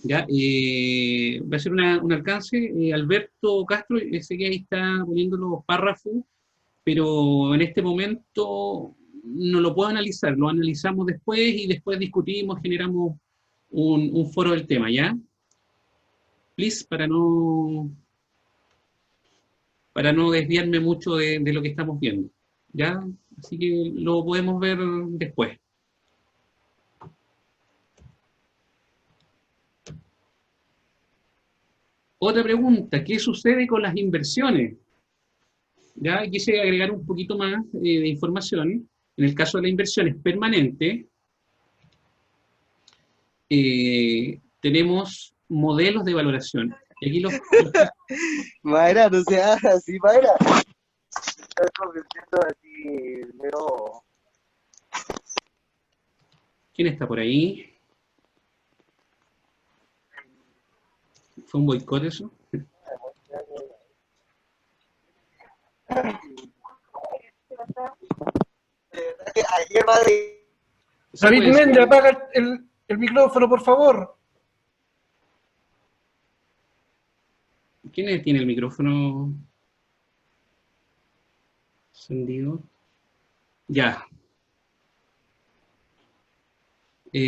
¿Ya? Voy a hacer un alcance. Alberto Castro, sé que ahí está poniendo los párrafos, pero en este momento no lo puedo analizar, lo analizamos después y después discutimos, generamos un foro del tema, ¿ya? Please, para no desviarme mucho de lo que estamos viendo, ¿ya? Así que lo podemos ver después. Otra pregunta, ¿qué sucede con las inversiones? Ya quise agregar un poquito más de información. En el caso de las inversiones permanentes, tenemos modelos de valoración. Y aquí Mayra, no seas así, Mayra. Estás convirtiendo así, pero... ¿Quién está por ahí? ¿Fue un boicot eso? Ayer, madre. David Méndez, apaga el micrófono, por favor. ¿Quién tiene el micrófono encendido? Ya.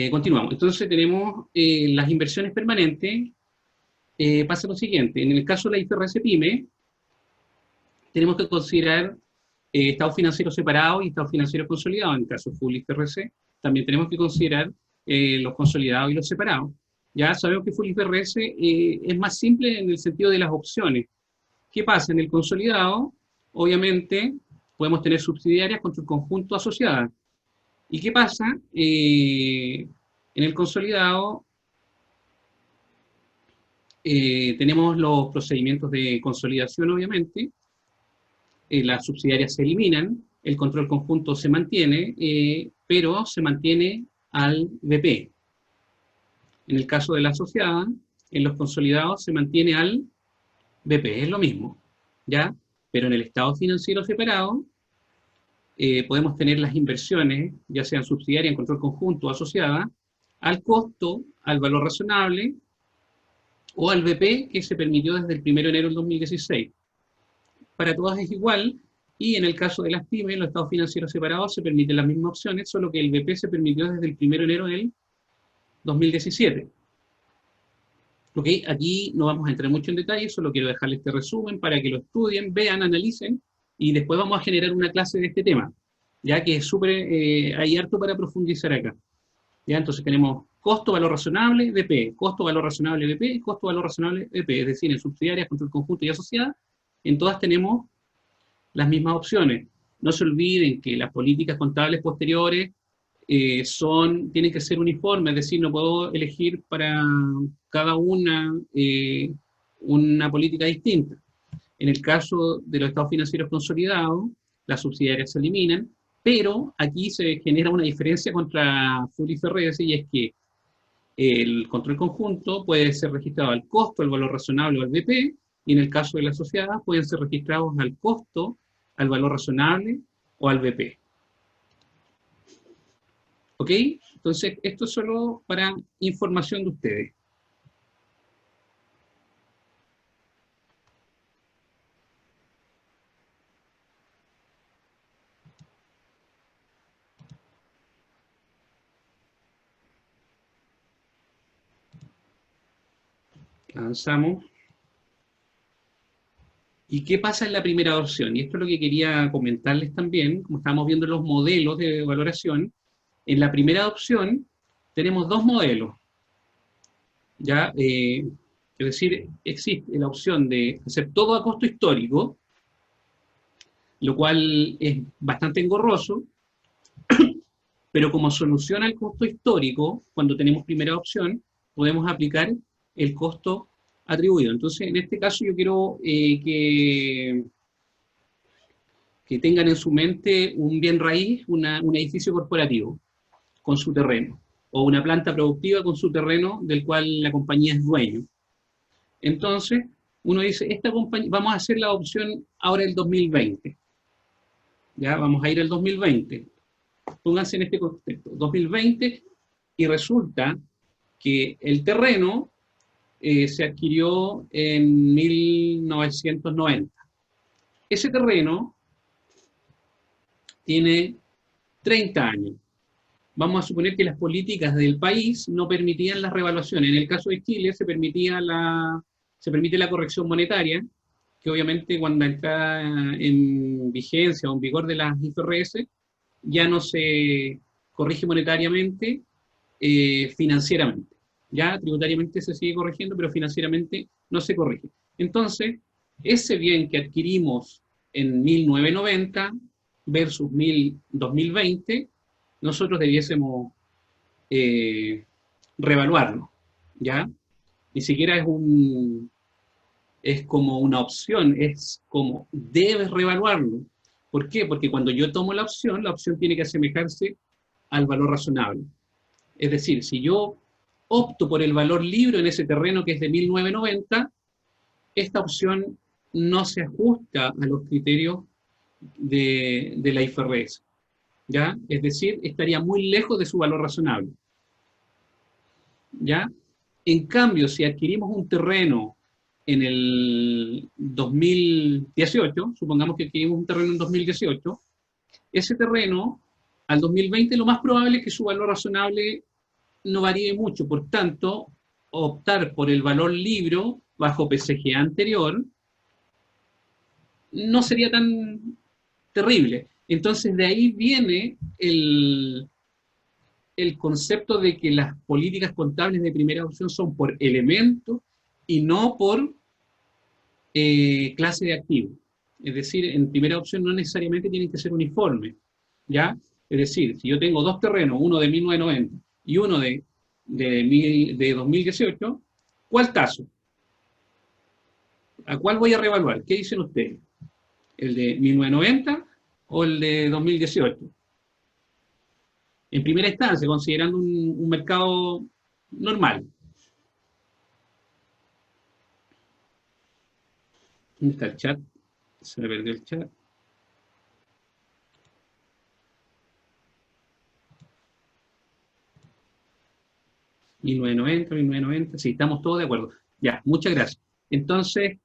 Continuamos. Entonces tenemos las inversiones permanentes. Pasa lo siguiente. En el caso de la IFRS PYME, tenemos que considerar estados financieros separados y estados financieros consolidados. En el caso full IFRS, también tenemos que considerar los consolidados y los separados. Ya sabemos que full IFRS es más simple en el sentido de las opciones. ¿Qué pasa? En el consolidado, obviamente, podemos tener subsidiarias contra el conjunto asociadas. ¿Y qué pasa? En el consolidado tenemos los procedimientos de consolidación, obviamente, las subsidiarias se eliminan, el control conjunto se mantiene, pero se mantiene al BP. En el caso de la asociada, en los consolidados se mantiene al BP, es lo mismo, ¿ya? Pero en el estado financiero separado, podemos tener las inversiones, ya sean subsidiarias, en control conjunto o asociadas, al costo, al valor razonable, o al BP que se permitió desde el 1 de enero del 2016. Para todas es igual, Y en el caso de las pymes, los estados financieros separados se permiten las mismas opciones, solo que el BP se permitió desde el 1 de enero del 2017. Ok, aquí no vamos a entrar mucho en detalle, solo quiero dejarles este resumen para que lo estudien, vean, analicen, y después vamos a generar una clase de este tema, ya que es súper, hay harto para profundizar acá. ¿Ya? Entonces tenemos costo, valor razonable, BP, costo, valor razonable, BP, costo, valor razonable, BP, es decir, en subsidiarias, control conjunto y asociadas, en todas tenemos las mismas opciones. No se olviden que las políticas contables posteriores tienen que ser uniformes, es decir, no puedo elegir para cada una política distinta. En el caso de los estados financieros consolidados, las subsidiarias se eliminan, pero aquí se genera una diferencia contra FUL y FRS, y es que el control conjunto puede ser registrado al costo, al valor razonable o al BP, y en el caso de las asociadas pueden ser registrados al costo, al valor razonable o al BP. ¿Ok? Entonces, esto es solo para información de ustedes. Avanzamos. ¿Y qué pasa en la primera opción? Y esto es lo que quería comentarles también, como estábamos viendo los modelos de valoración. En la primera opción tenemos dos modelos. ¿Ya? Es decir, existe la opción de hacer todo a costo histórico, lo cual es bastante engorroso, pero como solución al costo histórico, cuando tenemos primera opción, podemos aplicar el costo atribuido. Entonces, en este caso yo quiero que tengan en su mente un bien raíz, un edificio corporativo con su terreno, o una planta productiva con su terreno del cual la compañía es dueño. Entonces, uno dice, esta compañía, vamos a hacer la opción ahora el 2020. Ya, vamos a ir al 2020. Pónganse en este contexto, 2020, y resulta que el terreno se adquirió en 1990. Ese terreno tiene 30 años. Vamos a suponer que las políticas del país no permitían las revaluaciones. En el caso de Chile se permite la corrección monetaria, que obviamente cuando entra en vigencia o en vigor de las IFRS, ya no se corrige monetariamente, financieramente. Ya tributariamente se sigue corrigiendo, pero financieramente no se corrige. Entonces, ese bien que adquirimos en 1990 versus 2020, nosotros debiésemos revaluarlo, ¿ya? Ni siquiera es como una opción, es como debes revaluarlo. ¿Por qué? Porque cuando yo tomo la opción tiene que asemejarse al valor razonable. Es decir, si yo opto por el valor libre en ese terreno que es de 1990, esta opción no se ajusta a los criterios de la IFRS. ¿Ya? Es decir, estaría muy lejos de su valor razonable. ¿Ya? En cambio, si adquirimos un terreno en el 2018, supongamos que adquirimos un terreno en 2018, ese terreno, al 2020, lo más probable es que su valor razonable no varíe mucho. Por tanto, optar por el valor libre bajo PCGA anterior no sería tan terrible. Entonces, de ahí viene el concepto de que las políticas contables de primera opción son por elemento y no por clase de activo. Es decir, en primera opción no necesariamente tienen que ser uniformes, ¿ya? Es decir, si yo tengo dos terrenos, uno de 1990 y uno de 2018, ¿cuál taso? ¿A cuál voy a reevaluar? ¿Qué dicen ustedes? ¿El de 1990 o el de 2018? En primera instancia, considerando un mercado normal. ¿Dónde está el chat? Se me perdió el chat. ¿1990, 1990? Sí, estamos todos de acuerdo. Ya, muchas gracias. Entonces,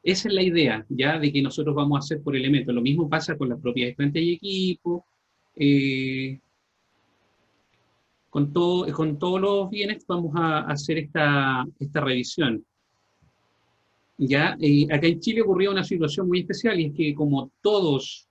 Esa es la idea, ya, de que nosotros vamos a hacer por elementos. Lo mismo pasa con las propiedades de planta y equipo, con todos los bienes vamos a hacer esta revisión. Ya, acá en Chile ocurrió una situación muy especial, y es que como todos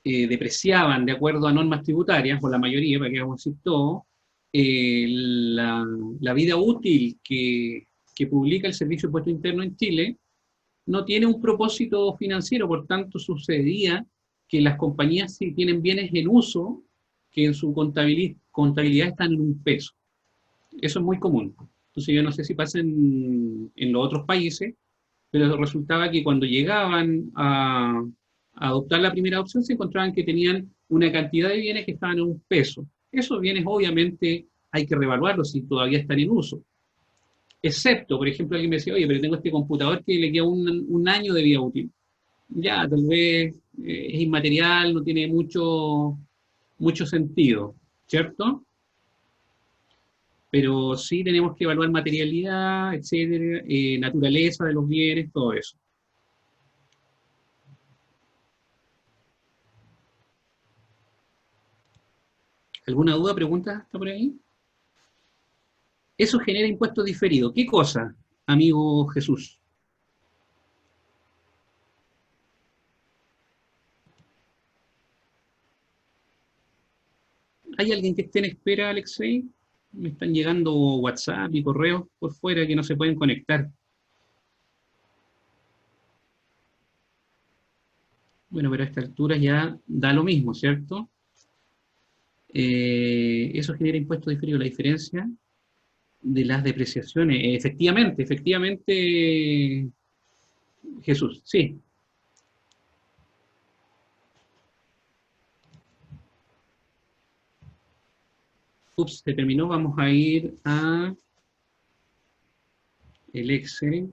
depreciaban de acuerdo a normas tributarias, o la mayoría, para que vamos a decir todo, la vida útil que publica el Servicio de Impuesto Interno en Chile no tiene un propósito financiero. Por tanto sucedía que las compañías sí tienen bienes en uso que en su contabilidad están en un peso. Eso es muy común. Entonces yo no sé si pasa en los otros países, pero resultaba que cuando llegaban a adoptar la primera opción se encontraban que tenían una cantidad de bienes que estaban en un peso. Esos bienes obviamente hay que revaluarlos si todavía están en uso. Excepto, por ejemplo, alguien me decía, oye, pero tengo este computador que le queda un año de vida útil. Ya, tal vez es inmaterial, no tiene mucho sentido, ¿cierto? Pero sí tenemos que evaluar materialidad, etcétera, naturaleza de los bienes, todo eso. ¿Alguna duda, pregunta? ¿Está por ahí? Eso genera impuestos diferidos. ¿Qué cosa, amigo Jesús? ¿Hay alguien que esté en espera, Alexei? Me están llegando WhatsApp y correos por fuera que no se pueden conectar. Bueno, pero a esta altura ya da lo mismo, ¿cierto? Eso genera impuestos diferidos. La diferencia de las depreciaciones. Efectivamente, Jesús, sí. Ups, se terminó. Vamos a ir a el Excel.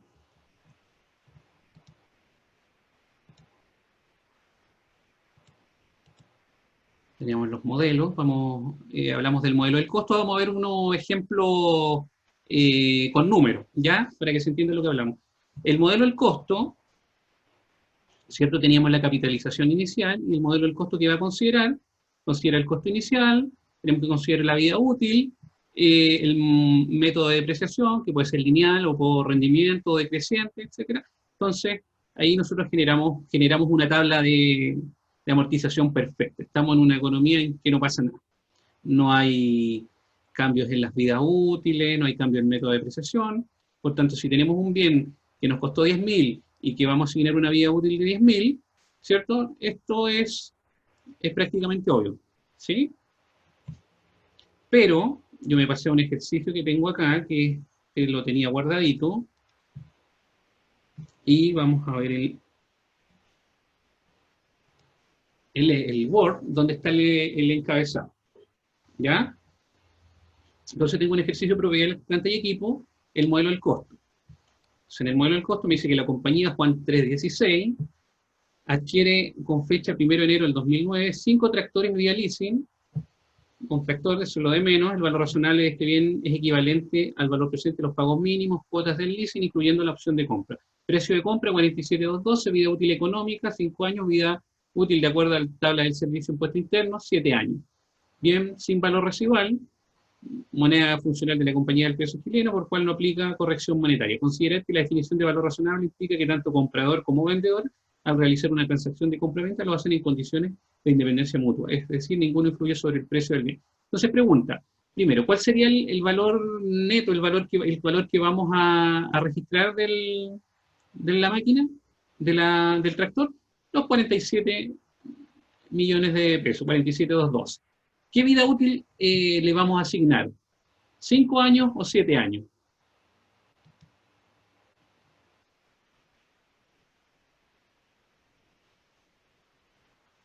Teníamos los modelos, hablamos del modelo del costo, vamos a ver unos ejemplos con números, ¿ya? Para que se entienda lo que hablamos. El modelo del costo, ¿cierto? Teníamos la capitalización inicial, y el modelo del costo que va a considera el costo inicial, tenemos que considerar la vida útil, el método de depreciación, que puede ser lineal o por rendimiento decreciente, etc. Entonces, ahí nosotros generamos una tabla de amortización perfecta. Estamos en una economía en que no pasa nada. No hay cambios en las vidas útiles, no hay cambio en el método de depreciación. Por tanto, si tenemos un bien que nos costó 10.000 y que vamos a asignar una vida útil de 10.000, ¿cierto? Esto es prácticamente obvio, ¿sí? Pero yo me pasé a un ejercicio que tengo acá, que lo tenía guardadito, y vamos a ver el Word, donde está el encabezado, ¿ya? Entonces tengo un ejercicio de propiedad de planta y equipo, el modelo del costo. Entonces, en el modelo del costo me dice que la compañía Juan 316 adquiere con fecha 1 de enero del 2009 5 tractores vía leasing. Con tractores, eso es lo de menos. El valor razonable de este bien es equivalente al valor presente de los pagos mínimos, cuotas del leasing, incluyendo la opción de compra. Precio de compra 47.212, vida útil económica 5 años, vida útil de acuerdo a la tabla del Servicio de Impuesto Interno 7 años. Bien sin valor residual, moneda funcional de la compañía del peso chileno, por cual no aplica corrección monetaria. Considera que la definición de valor razonable implica que tanto comprador como vendedor, al realizar una transacción de compra-venta, lo hacen en condiciones de independencia mutua, es decir, ninguno influye sobre el precio del bien. Entonces pregunta, primero, ¿cuál sería el valor neto, el valor que vamos a registrar de la máquina, del tractor? Los 47 millones de pesos, 47.212. ¿Qué vida útil le vamos a asignar? ¿5 años o 7 años?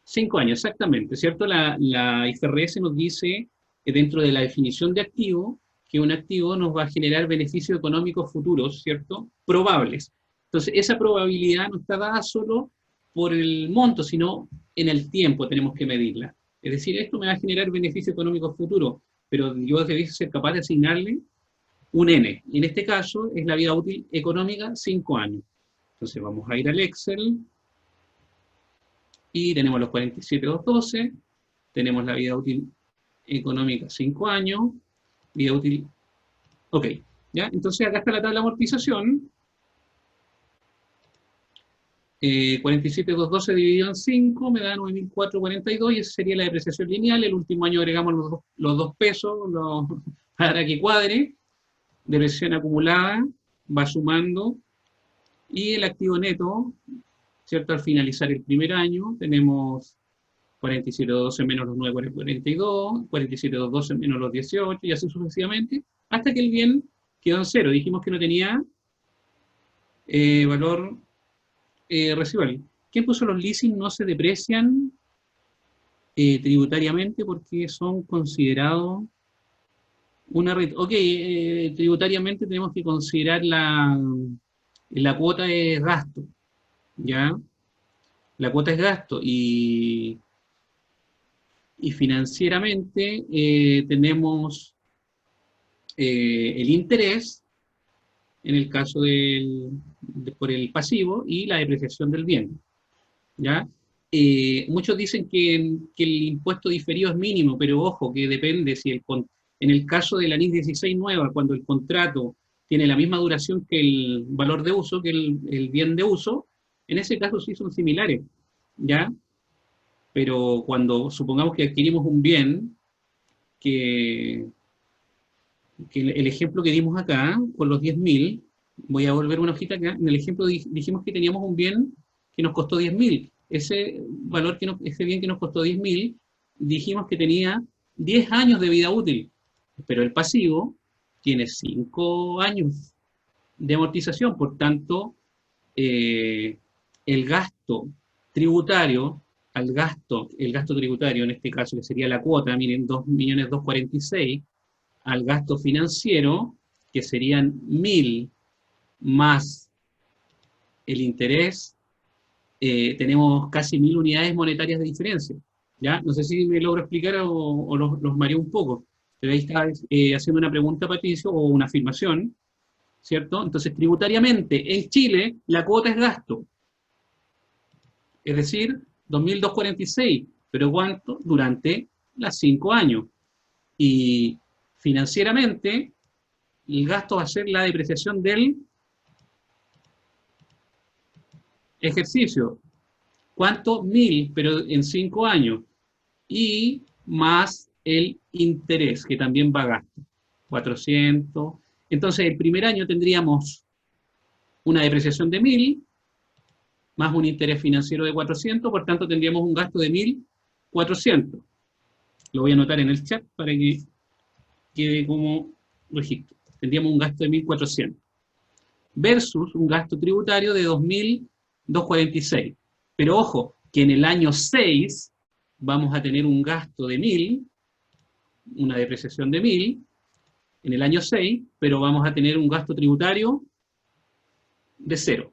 5 años, exactamente, ¿cierto? La IFRS nos dice, dentro de la definición de activo, que un activo nos va a generar beneficios económicos futuros, ¿cierto? Probables. Entonces, esa probabilidad no está dada solo por el monto, sino en el tiempo tenemos que medirla. Es decir, esto me va a generar beneficios económicos futuros, pero yo debo ser capaz de asignarle un N. Y en este caso es la vida útil económica 5 años. Entonces vamos a ir al Excel y tenemos los 47,212, tenemos la vida útil económica 5 años, vida útil, ok, ¿ya? Entonces acá está la tabla de amortización, 47,212 dividido en 5 me da 9.442 y esa sería la depreciación lineal. El último año agregamos los 2 pesos para que cuadre. Depreciación acumulada va sumando y el activo neto, ¿cierto? Al finalizar el primer año tenemos 47,212 menos los 9,42, 47,212 menos los 18 y así sucesivamente, hasta que el bien quedó en cero. Dijimos que no tenía valor residual. ¿Quién puso los leasing? No se deprecian tributariamente porque son considerados una red. Ok, tributariamente tenemos que considerar la cuota de gasto, ¿ya? La cuota es gasto y financieramente tenemos el interés, en el caso por el pasivo, y la depreciación del bien, ¿ya? Muchos dicen que el impuesto diferido es mínimo, pero ojo, que depende si en el caso de la NIS 16 nueva, cuando el contrato tiene la misma duración que el valor de uso, que el bien de uso, en ese caso sí son similares, ¿ya? Pero cuando supongamos que adquirimos un bien, que el ejemplo que dimos acá, con los 10.000, voy a volver una hojita acá, en el ejemplo dijimos que teníamos un bien que nos costó 10.000. Ese bien que nos costó 10.000, dijimos que tenía 10 años de vida útil, pero el pasivo tiene 5 años de amortización, por tanto, el gasto tributario, el gasto tributario en este caso, que sería la cuota, miren, 2.246.000, al gasto financiero, que serían 1.000 más el interés, tenemos casi 1.000 unidades monetarias de diferencia, ¿ya? No sé si me logro explicar o los mareé un poco, pero ahí está haciendo una pregunta, Patricio, o una afirmación, ¿cierto? Entonces, tributariamente, en Chile, la cuota es gasto, es decir, 2.246, pero ¿cuánto? Durante los 5 años. Y financieramente, el gasto va a ser la depreciación del ejercicio. ¿Cuánto? 1.000, pero en 5 años. Y más el interés, que también va a gasto. 400. Entonces, el primer año tendríamos una depreciación de 1.000, más un interés financiero de 400, por tanto tendríamos un gasto de 1.400. Lo voy a anotar en el chat para que quede como registro. Tendríamos un gasto de 1.400 versus un gasto tributario de 2.246. Pero ojo, que en el año 6 vamos a tener un gasto de 1.000, una depreciación de 1.000, en el año 6, pero vamos a tener un gasto tributario de 0.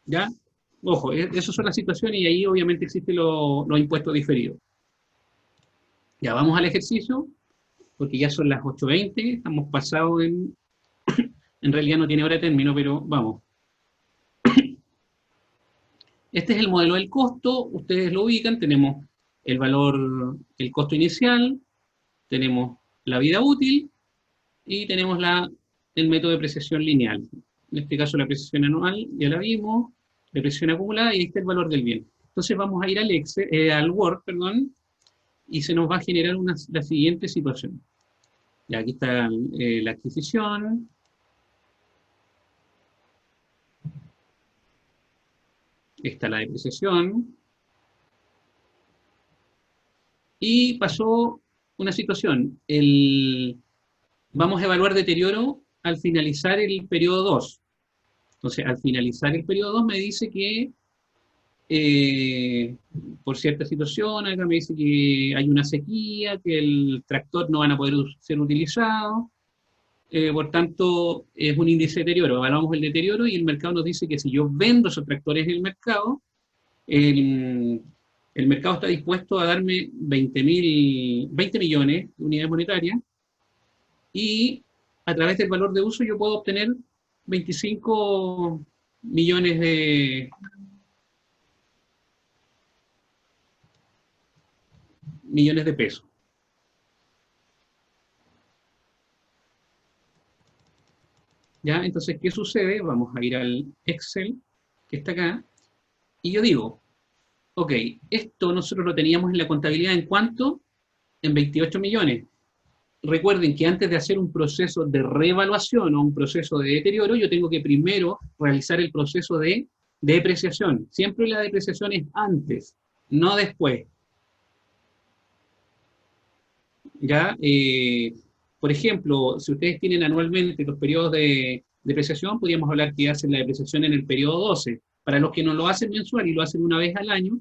¿Ya? Ojo, esas son las situaciones y ahí obviamente existen los impuestos diferidos. Ya, vamos al ejercicio, porque ya son las 8:20, estamos pasados en realidad no tiene hora de término, pero vamos. Este es el modelo del costo, ustedes lo ubican, tenemos el valor, el costo inicial, tenemos la vida útil y tenemos el método de depreciación lineal. En este caso la depreciación anual, ya la vimos, depreciación acumulada y ahí está el valor del bien. Entonces vamos a ir al Word, perdón, y se nos va a generar la siguiente situación. Ya, aquí está la adquisición. Está la depreciación. Y pasó una situación. Vamos a evaluar deterioro al finalizar el periodo 2. Entonces, al finalizar el periodo 2 me dice que por cierta situación, acá me dice que hay una sequía, que el tractor no van a poder ser utilizados, por tanto es un índice de deterioro, evaluamos el deterioro y el mercado nos dice que si yo vendo esos tractores en el mercado, el mercado está dispuesto a darme 20 millones de unidades monetarias y a través del valor de uso yo puedo obtener 25 millones de pesos. ¿Ya? Entonces, ¿qué sucede? Vamos a ir al Excel, que está acá, y yo digo, ok, esto nosotros lo teníamos en la contabilidad ¿en cuánto? En 28 millones. Recuerden que antes de hacer un proceso de reevaluación o un proceso de deterioro, yo tengo que primero realizar el proceso de depreciación. Siempre la depreciación es antes, no después. ¿Ya? Por ejemplo, si ustedes tienen anualmente los periodos de depreciación, podríamos hablar que hacen la depreciación en el periodo 12. Para los que no lo hacen mensual y lo hacen una vez al año,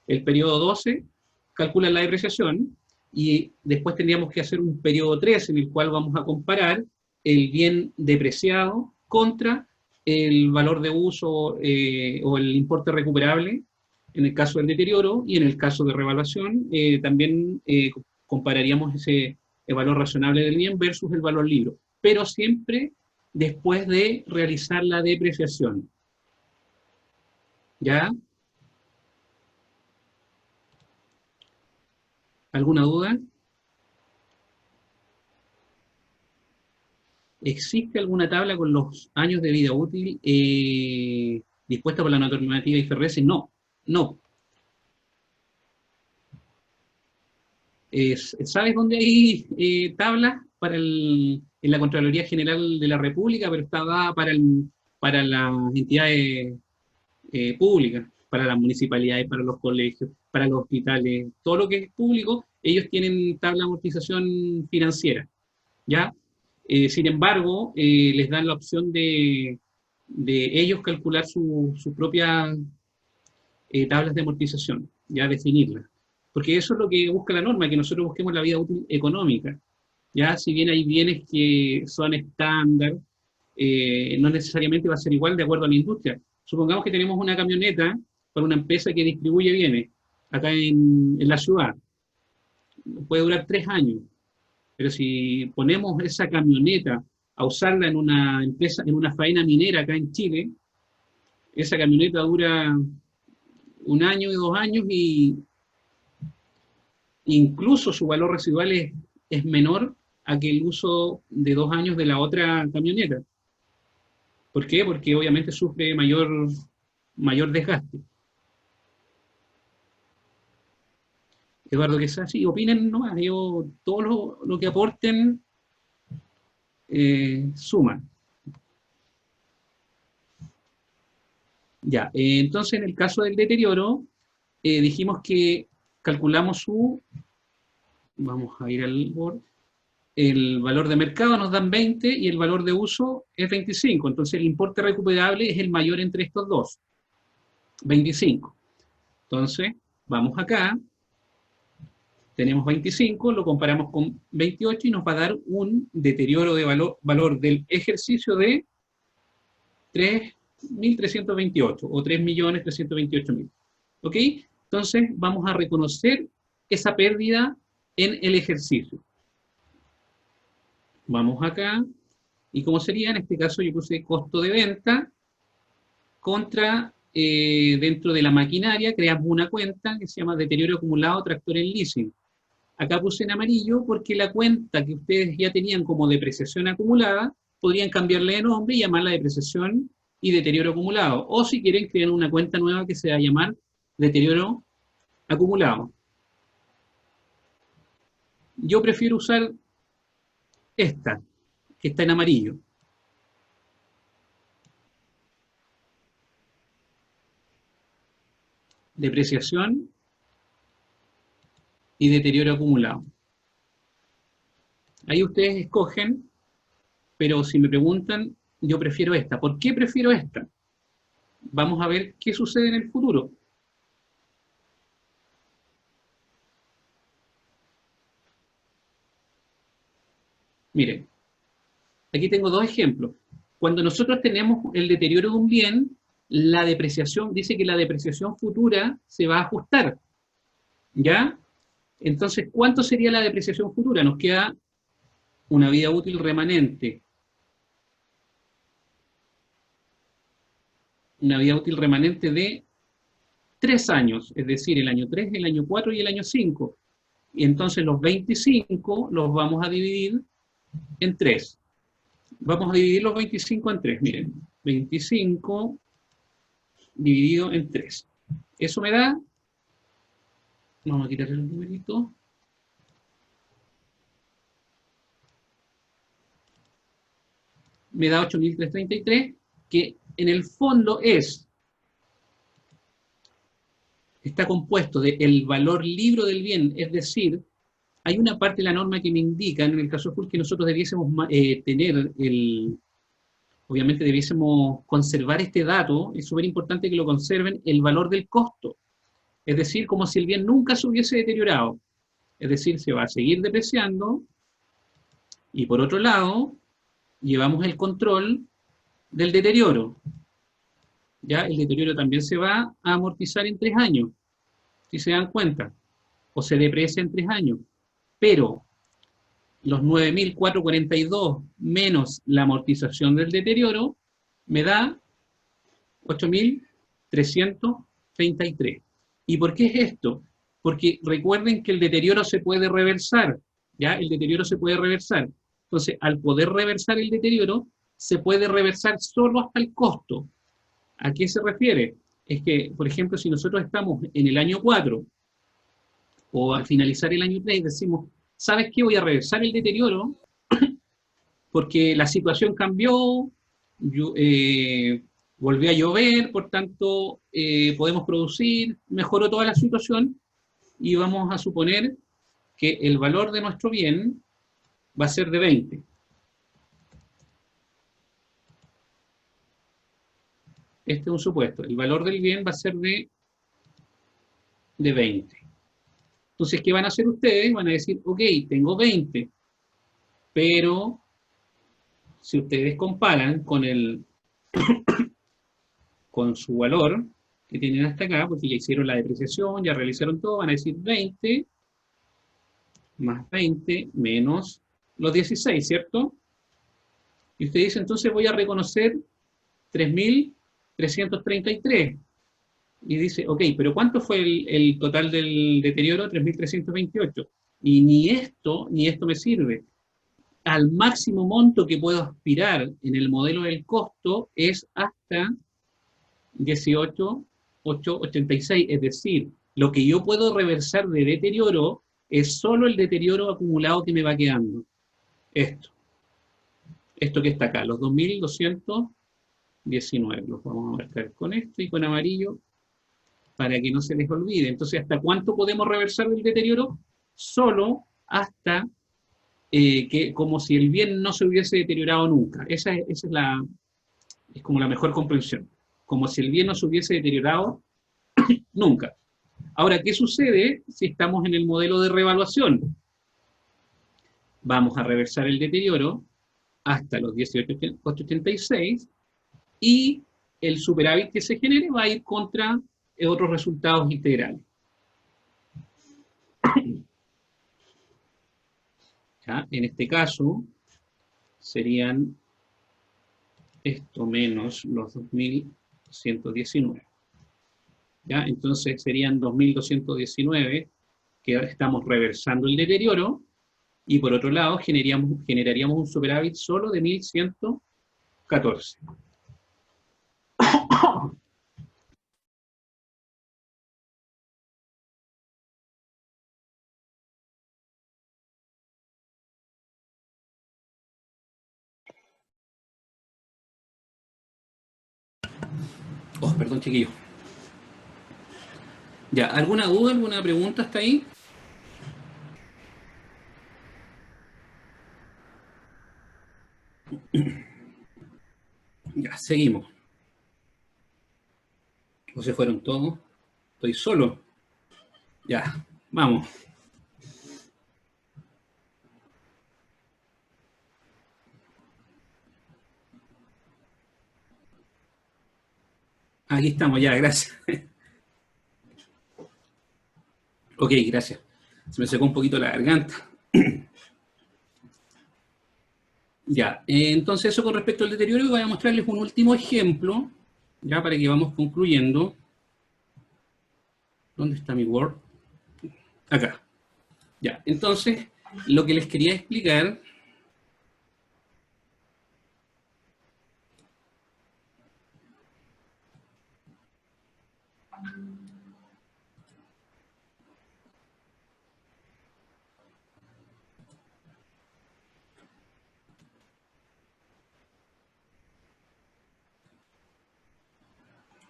el periodo 12 calculan la depreciación y después tendríamos que hacer un periodo 13 en el cual vamos a comparar el bien depreciado contra el valor de uso o el importe recuperable en el caso del deterioro y en el caso de revaluación también compararíamos ese el valor razonable del bien versus el valor libro, pero siempre después de realizar la depreciación. ¿Ya? ¿Alguna duda? ¿Existe alguna tabla con los años de vida útil dispuesta por la normativa IFRS? No, no. ¿Sabes dónde hay tablas en la Contraloría General de la República, pero está dada para las entidades públicas, para las municipalidades, para los colegios, para los hospitales, todo lo que es público, ellos tienen tabla de amortización financiera, ¿ya? Sin embargo, les dan la opción de ellos calcular sus propias tablas de amortización, ya definirlas. Porque eso es lo que busca la norma, que nosotros busquemos la vida útil económica. Ya, si bien hay bienes que son estándar, no necesariamente va a ser igual de acuerdo a la industria. Supongamos que tenemos una camioneta para una empresa que distribuye bienes acá en la ciudad. Puede durar 3 años, pero si ponemos esa camioneta a usarla en una empresa, en una faena minera acá en Chile, esa camioneta dura 1 año y 2 años y incluso su valor residual es menor a que el uso de 2 años de la otra camioneta. ¿Por qué? Porque obviamente sufre mayor desgaste. Eduardo, que es así, opinen nomás, todo lo que aporten suma. Ya, entonces en el caso del deterioro, dijimos que calculamos vamos a ir al Word, el valor de mercado nos dan 20 y el valor de uso es 25, entonces el importe recuperable es el mayor entre estos dos, 25. Entonces, vamos acá, tenemos 25, lo comparamos con 28 y nos va a dar un deterioro de valor del ejercicio de 3.328 o 3.328.000. ¿Ok? Entonces, vamos a reconocer esa pérdida en el ejercicio. Vamos acá, y como sería, en este caso yo puse costo de venta contra, dentro de la maquinaria, creamos una cuenta que se llama deterioro acumulado tractor en leasing. Acá puse en amarillo porque la cuenta que ustedes ya tenían como depreciación acumulada, podrían cambiarle de nombre y llamarla depreciación y deterioro acumulado. O si quieren, crear una cuenta nueva que se va a llamar deterioro acumulado. Yo prefiero usar esta, que está en amarillo. Depreciación y deterioro acumulado. Ahí ustedes escogen, pero si me preguntan, yo prefiero esta. ¿Por qué prefiero esta? Vamos a ver qué sucede en el futuro. Miren, aquí tengo 2 ejemplos. Cuando nosotros tenemos el deterioro de un bien, la depreciación, dice que la depreciación futura se va a ajustar. ¿Ya? Entonces, ¿cuánto sería la depreciación futura? Nos queda una vida útil remanente una vida útil remanente de 3 años, es decir, el año 3, el año 4 y el año 5. Y entonces los 25 los vamos a dividir en 3. Vamos a dividir los 25 en 3, miren. 25 dividido en 3. Eso me da, vamos a quitar el numerito. Me da 8.333, que en el fondo está compuesto del valor libro del bien, es decir, hay una parte de la norma que me indica, en el caso full, que nosotros debiésemos tener obviamente debiésemos conservar este dato, es súper importante que lo conserven, el valor del costo, es decir, como si el bien nunca se hubiese deteriorado, es decir, se va a seguir depreciando, y por otro lado, llevamos el control del deterioro. ¿Ya? El deterioro también se va a amortizar en 3 años, si se dan cuenta, o se deprecia en 3 años. Pero los 9.442 menos la amortización del deterioro me da 8.333. ¿Y por qué es esto? Porque recuerden que el deterioro se puede reversar, ¿ya? El deterioro se puede reversar. Entonces, al poder reversar el deterioro, se puede reversar solo hasta el costo. ¿A qué se refiere? Es que, por ejemplo, si nosotros estamos en el año 4 o al finalizar el año 3, decimos, ¿sabes qué? Voy a reversar el deterioro porque la situación cambió, volvió a llover, por tanto, podemos producir, mejoró toda la situación y vamos a suponer que el valor de nuestro bien va a ser de 20. Este es un supuesto. El valor del bien va a ser de 20. Entonces, ¿qué van a hacer ustedes? Van a decir, ok, tengo 20, pero si ustedes comparan con con su valor que tienen hasta acá, porque ya hicieron la depreciación, ya realizaron todo, van a decir 20 más 20 menos los 16, ¿cierto? Y usted dice, entonces voy a reconocer 3.333. Y dice, ok, pero ¿cuánto fue el total del deterioro? 3.328. Y ni esto me sirve. Al máximo monto que puedo aspirar en el modelo del costo es hasta 18.886. Es decir, lo que yo puedo reversar de deterioro es solo el deterioro acumulado que me va quedando. Esto que está acá, los 2.219. Los vamos a marcar con esto y con amarillo para que no se les olvide. Entonces, ¿hasta cuánto podemos reversar del deterioro? Solo hasta como si el bien no se hubiese deteriorado nunca. Esa es como la mejor comprensión. Como si el bien no se hubiese deteriorado nunca. Ahora, ¿qué sucede si estamos en el modelo de revaluación? Vamos a reversar el deterioro hasta los 18.86 y el superávit que se genere va a ir contra otros resultados integrales. ¿Ya? En este caso, serían esto menos los 2.119. ¿Ya? Entonces serían 2.219 que estamos reversando el deterioro, y por otro lado generaríamos un superávit solo de 1.114. Oh, perdón, chiquillo. Ya, ¿alguna duda, alguna pregunta hasta ahí? Ya, seguimos. ¿O se fueron todos? ¿Estoy solo? Ya, vamos. Aquí estamos, ya, gracias. Ok, gracias. Se me secó un poquito la garganta. Ya, entonces eso con respecto al deterioro, voy a mostrarles un último ejemplo ya para que vamos concluyendo. ¿Dónde está mi Word? Acá. Ya, entonces, lo que les quería explicar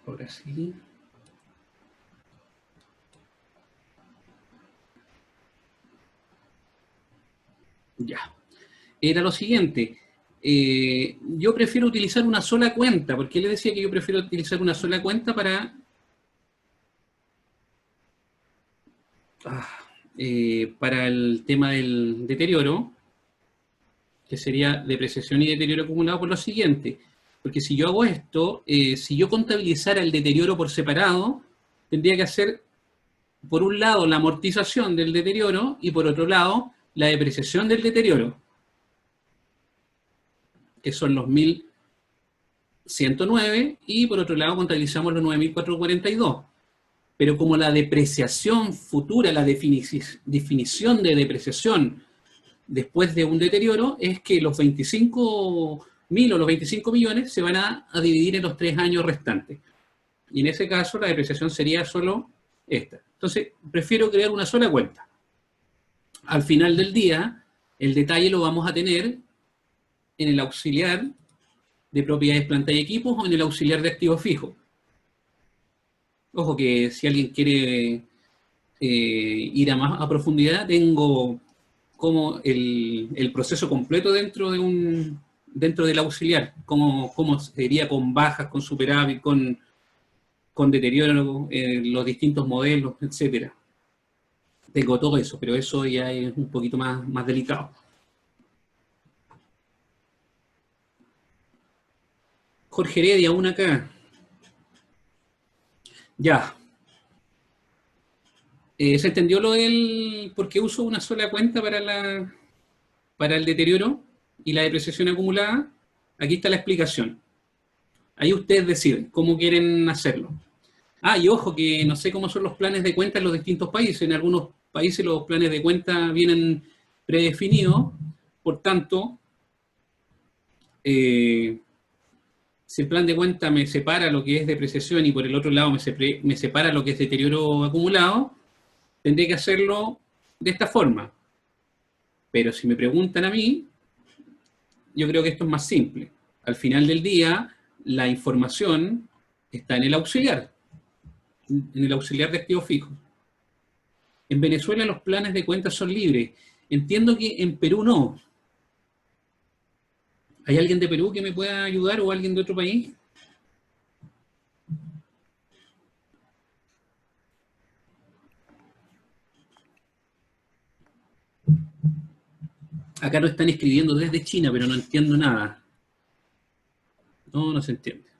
ahora sí. Ya. Era lo siguiente. Yo prefiero utilizar una sola cuenta. ¿Por qué le decía que yo prefiero utilizar una sola cuenta para el tema del deterioro, que sería depreciación y deterioro acumulado? Por lo siguiente, porque si yo hago esto, si yo contabilizara el deterioro por separado, tendría que hacer, por un lado, la amortización del deterioro y por otro lado, la depreciación del deterioro, que son los 1.109, y por otro lado contabilizamos los 9.442. Pero como la depreciación futura, la definición de depreciación después de un deterioro es que los 25.000 o los 25 millones se van a dividir en los 3 años restantes. Y en ese caso la depreciación sería solo esta. Entonces, prefiero crear una sola cuenta. Al final del día, el detalle lo vamos a tener en el auxiliar de propiedades, planta y equipos o en el auxiliar de activos fijos. Ojo que si alguien quiere ir a profundidad, tengo como el proceso completo dentro del auxiliar, cómo sería con bajas, con superávit, con deterioro, los distintos modelos, etcétera. Tengo todo eso, pero eso ya es un poquito más delicado. Jorge Heredia, una acá. Ya. ¿Se entendió lo del por qué uso una sola cuenta para el deterioro y la depreciación acumulada? Aquí está la explicación. Ahí ustedes deciden cómo quieren hacerlo. Y ojo que no sé cómo son los planes de cuenta en los distintos países. En algunos países los planes de cuenta vienen predefinidos, por tanto, si el plan de cuenta me separa lo que es depreciación y por el otro lado me separa lo que es deterioro acumulado, tendré que hacerlo de esta forma. Pero si me preguntan a mí, yo creo que esto es más simple. Al final del día, la información está en el auxiliar de activos fijos. En Venezuela los planes de cuenta son libres. Entiendo que en Perú no. ¿Hay alguien de Perú que me pueda ayudar o alguien de otro país? Acá lo están escribiendo desde China, pero no entiendo nada. No se entiende.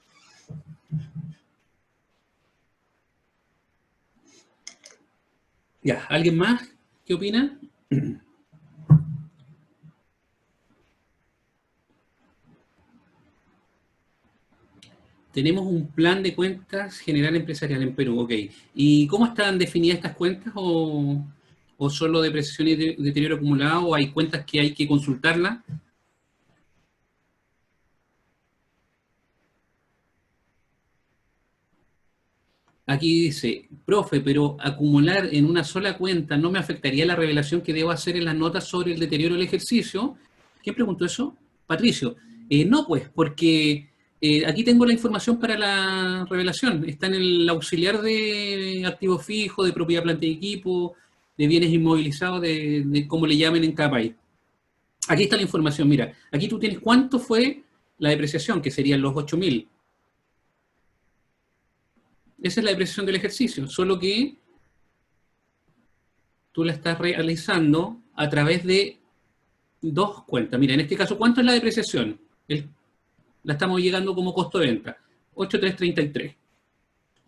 Ya, ¿alguien más? ¿Qué opina? Tenemos un plan de cuentas general empresarial en Perú, ok. ¿Y cómo están definidas estas cuentas? ¿O solo depreciación y deterioro acumulado? ¿O hay cuentas que hay que consultarlas? Aquí dice, profe, pero acumular en una sola cuenta no me afectaría la revelación que debo hacer en las notas sobre el deterioro del ejercicio. ¿Quién preguntó eso? Patricio. No, pues, porque aquí tengo la información para la revelación. Está en el auxiliar de activos fijos, de propiedad, planta y equipo, de bienes inmovilizados, de cómo le llamen en cada país. Aquí está la información, mira. Aquí tú tienes cuánto fue la depreciación, que serían los 8.000. Esa es la depreciación del ejercicio, solo que tú la estás realizando a través de dos cuentas. Mira, en este caso, ¿cuánto es la depreciación? La estamos llegando como costo de venta, 8.333.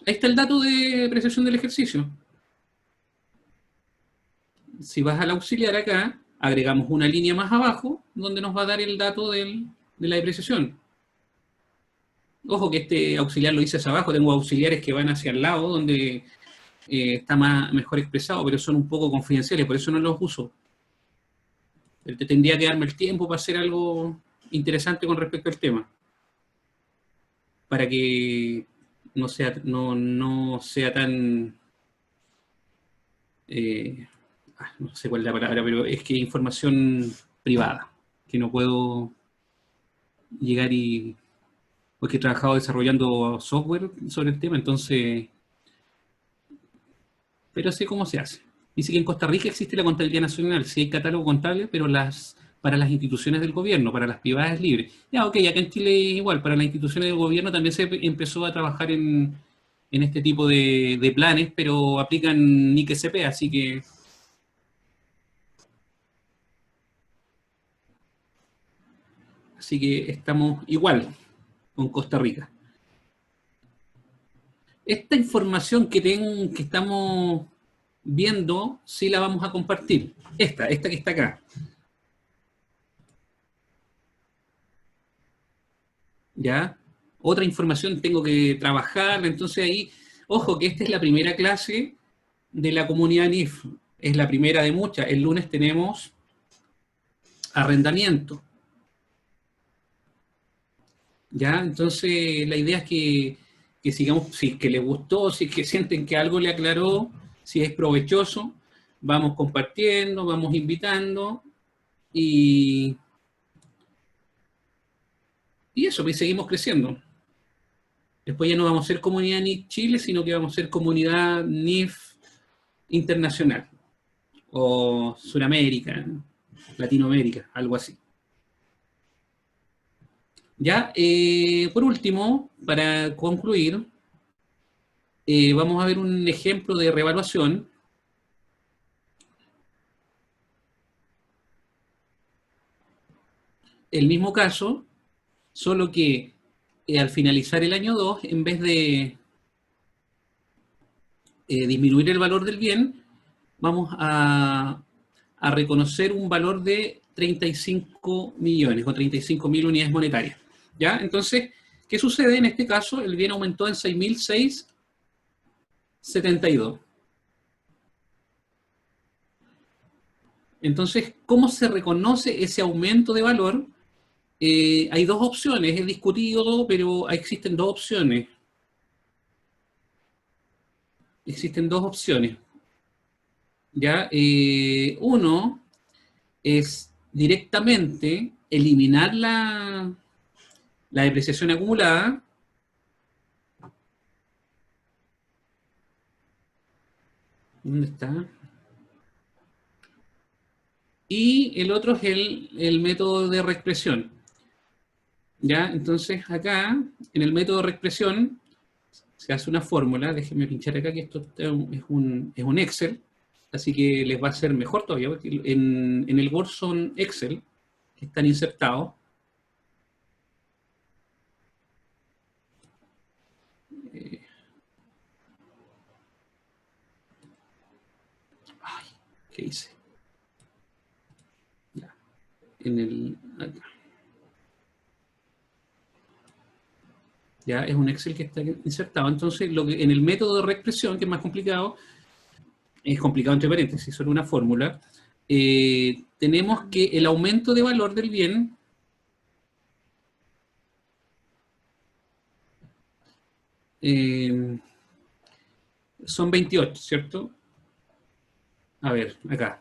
Ahí está el dato de depreciación del ejercicio. Si vas al auxiliar acá, agregamos una línea más abajo, donde nos va a dar el dato de la depreciación. Ojo que este auxiliar lo hice hacia abajo, tengo auxiliares que van hacia el lado, donde está mejor expresado, pero son un poco confidenciales, por eso no los uso. Pero tendría que darme el tiempo para hacer algo interesante con respecto al tema, para que no sea tan... no sé cuál es la palabra, pero es que información privada, que no puedo llegar y... porque he trabajado desarrollando software sobre el tema, entonces... Pero sé cómo se hace. Dice que en Costa Rica existe la contabilidad nacional, sí hay catálogo contable, pero para las instituciones del gobierno, para las privadas es libre. Ya, ok, acá en Chile igual, para las instituciones del gobierno también se empezó a trabajar en este tipo de planes, pero aplican NIC SP, así que estamos igual con Costa Rica. Esta información que estamos viendo, sí la vamos a compartir. Esta que está acá. ¿Ya? Otra información tengo que trabajar, entonces ahí, ojo que esta es la primera clase de la comunidad NIF. Es la primera de muchas. El lunes tenemos arrendamiento. ¿Ya? Entonces la idea es que sigamos, si es que les gustó, si es que sienten que algo le aclaró, si es provechoso, vamos compartiendo, vamos invitando y eso, pues seguimos creciendo. Después ya no vamos a ser comunidad NIF Chile, sino que vamos a ser comunidad NIF internacional, o Suramérica, Latinoamérica, algo así. Ya, por último, para concluir, vamos a ver un ejemplo de reevaluación. El mismo caso, solo que al finalizar el año 2, en vez de disminuir el valor del bien, vamos a reconocer un valor de 35 millones o 35.000 unidades monetarias. ¿Ya? Entonces, ¿qué sucede en este caso? El bien aumentó en 6.672. Entonces, ¿cómo se reconoce ese aumento de valor? Hay dos opciones, es discutido, pero existen dos opciones. Existen dos opciones. ¿Ya? Uno es directamente eliminar la depreciación acumulada. ¿Dónde está? Y el otro es el método de reexpresión. ¿Ya? Entonces acá, en el método de reexpresión, se hace una fórmula. Déjenme pinchar acá que esto es un Excel, así que les va a ser mejor todavía, porque en el Word son Excel que están insertados. ¿Qué hice? Ya. Acá. Ya es un Excel que está insertado. Entonces, en el método de reexpresión, que es más complicado, es complicado entre paréntesis, solo una fórmula, tenemos que el aumento de valor del bien son 28, ¿cierto? A ver, acá.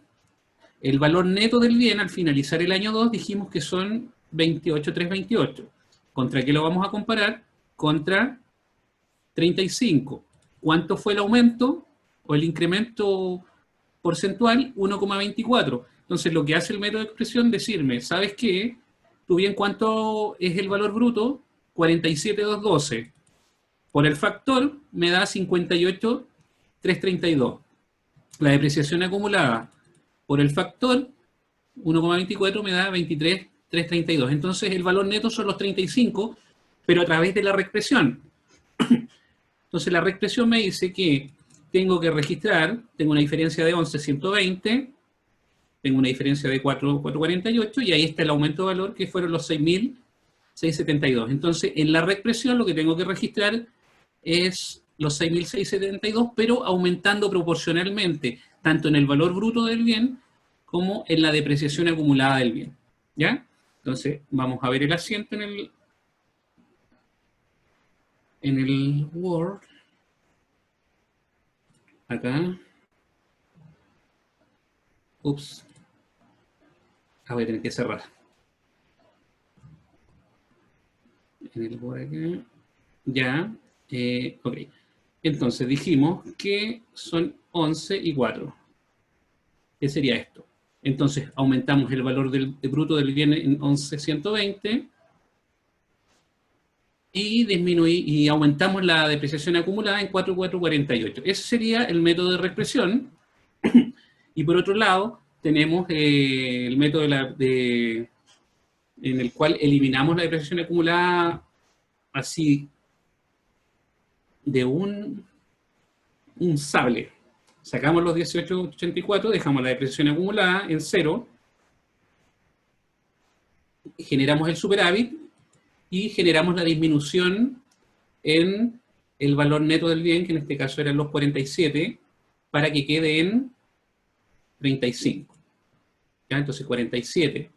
El valor neto del bien al finalizar el año 2 dijimos que son 28.328. ¿Contra qué lo vamos a comparar? Contra 35. ¿Cuánto fue el aumento o el incremento porcentual? 1,24. Entonces lo que hace el método de expresión es decirme, ¿sabes qué? ¿Tú bien cuánto es el valor bruto? 47.212. Por el factor me da 58.332. La depreciación acumulada por el factor 1,24 me da 23.332. Entonces el valor neto son los 35, pero a través de la reexpresión. Entonces la reexpresión me dice que tengo que registrar, tengo una diferencia de 11.120, tengo una diferencia de 4.48 y ahí está el aumento de valor que fueron los 6.672. 672. Entonces, en la reexpresión lo que tengo que registrar es los 6.672, pero aumentando proporcionalmente, tanto en el valor bruto del bien como en la depreciación acumulada del bien. ¿Ya? Entonces, vamos a ver el asiento en el Word. Acá. Ups. Voy a tener que cerrar. En el Word acá. Ya. Ok. Entonces dijimos que son 11 y 4. ¿Qué sería esto? Entonces aumentamos el valor bruto del bien en 11.120 y aumentamos la depreciación acumulada en 4.448. Ese sería el método de reexpresión. Y por otro lado, tenemos el método en el cual eliminamos la depreciación acumulada así de un sable. Sacamos los 18.84, dejamos la depreciación acumulada en 0, generamos el superávit y generamos la disminución en el valor neto del bien, que en este caso eran los 47, para que quede en 35. ¿Ya? Entonces 47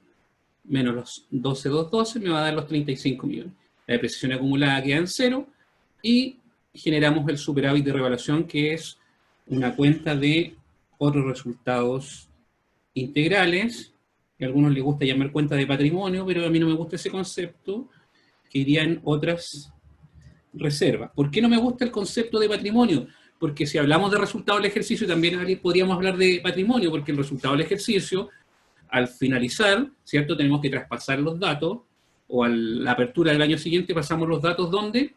menos los 12.212 me va a dar los 35 millones. La depreciación acumulada queda en 0 y generamos el superávit de revaluación, que es una cuenta de otros resultados integrales, que a algunos les gusta llamar cuenta de patrimonio, pero a mí no me gusta ese concepto, que iría en otras reservas. ¿Por qué no me gusta el concepto de patrimonio? Porque si hablamos de resultado del ejercicio, también podríamos hablar de patrimonio, porque el resultado del ejercicio, al finalizar, ¿cierto? Tenemos que traspasar los datos, o a la apertura del año siguiente pasamos los datos, ¿dónde?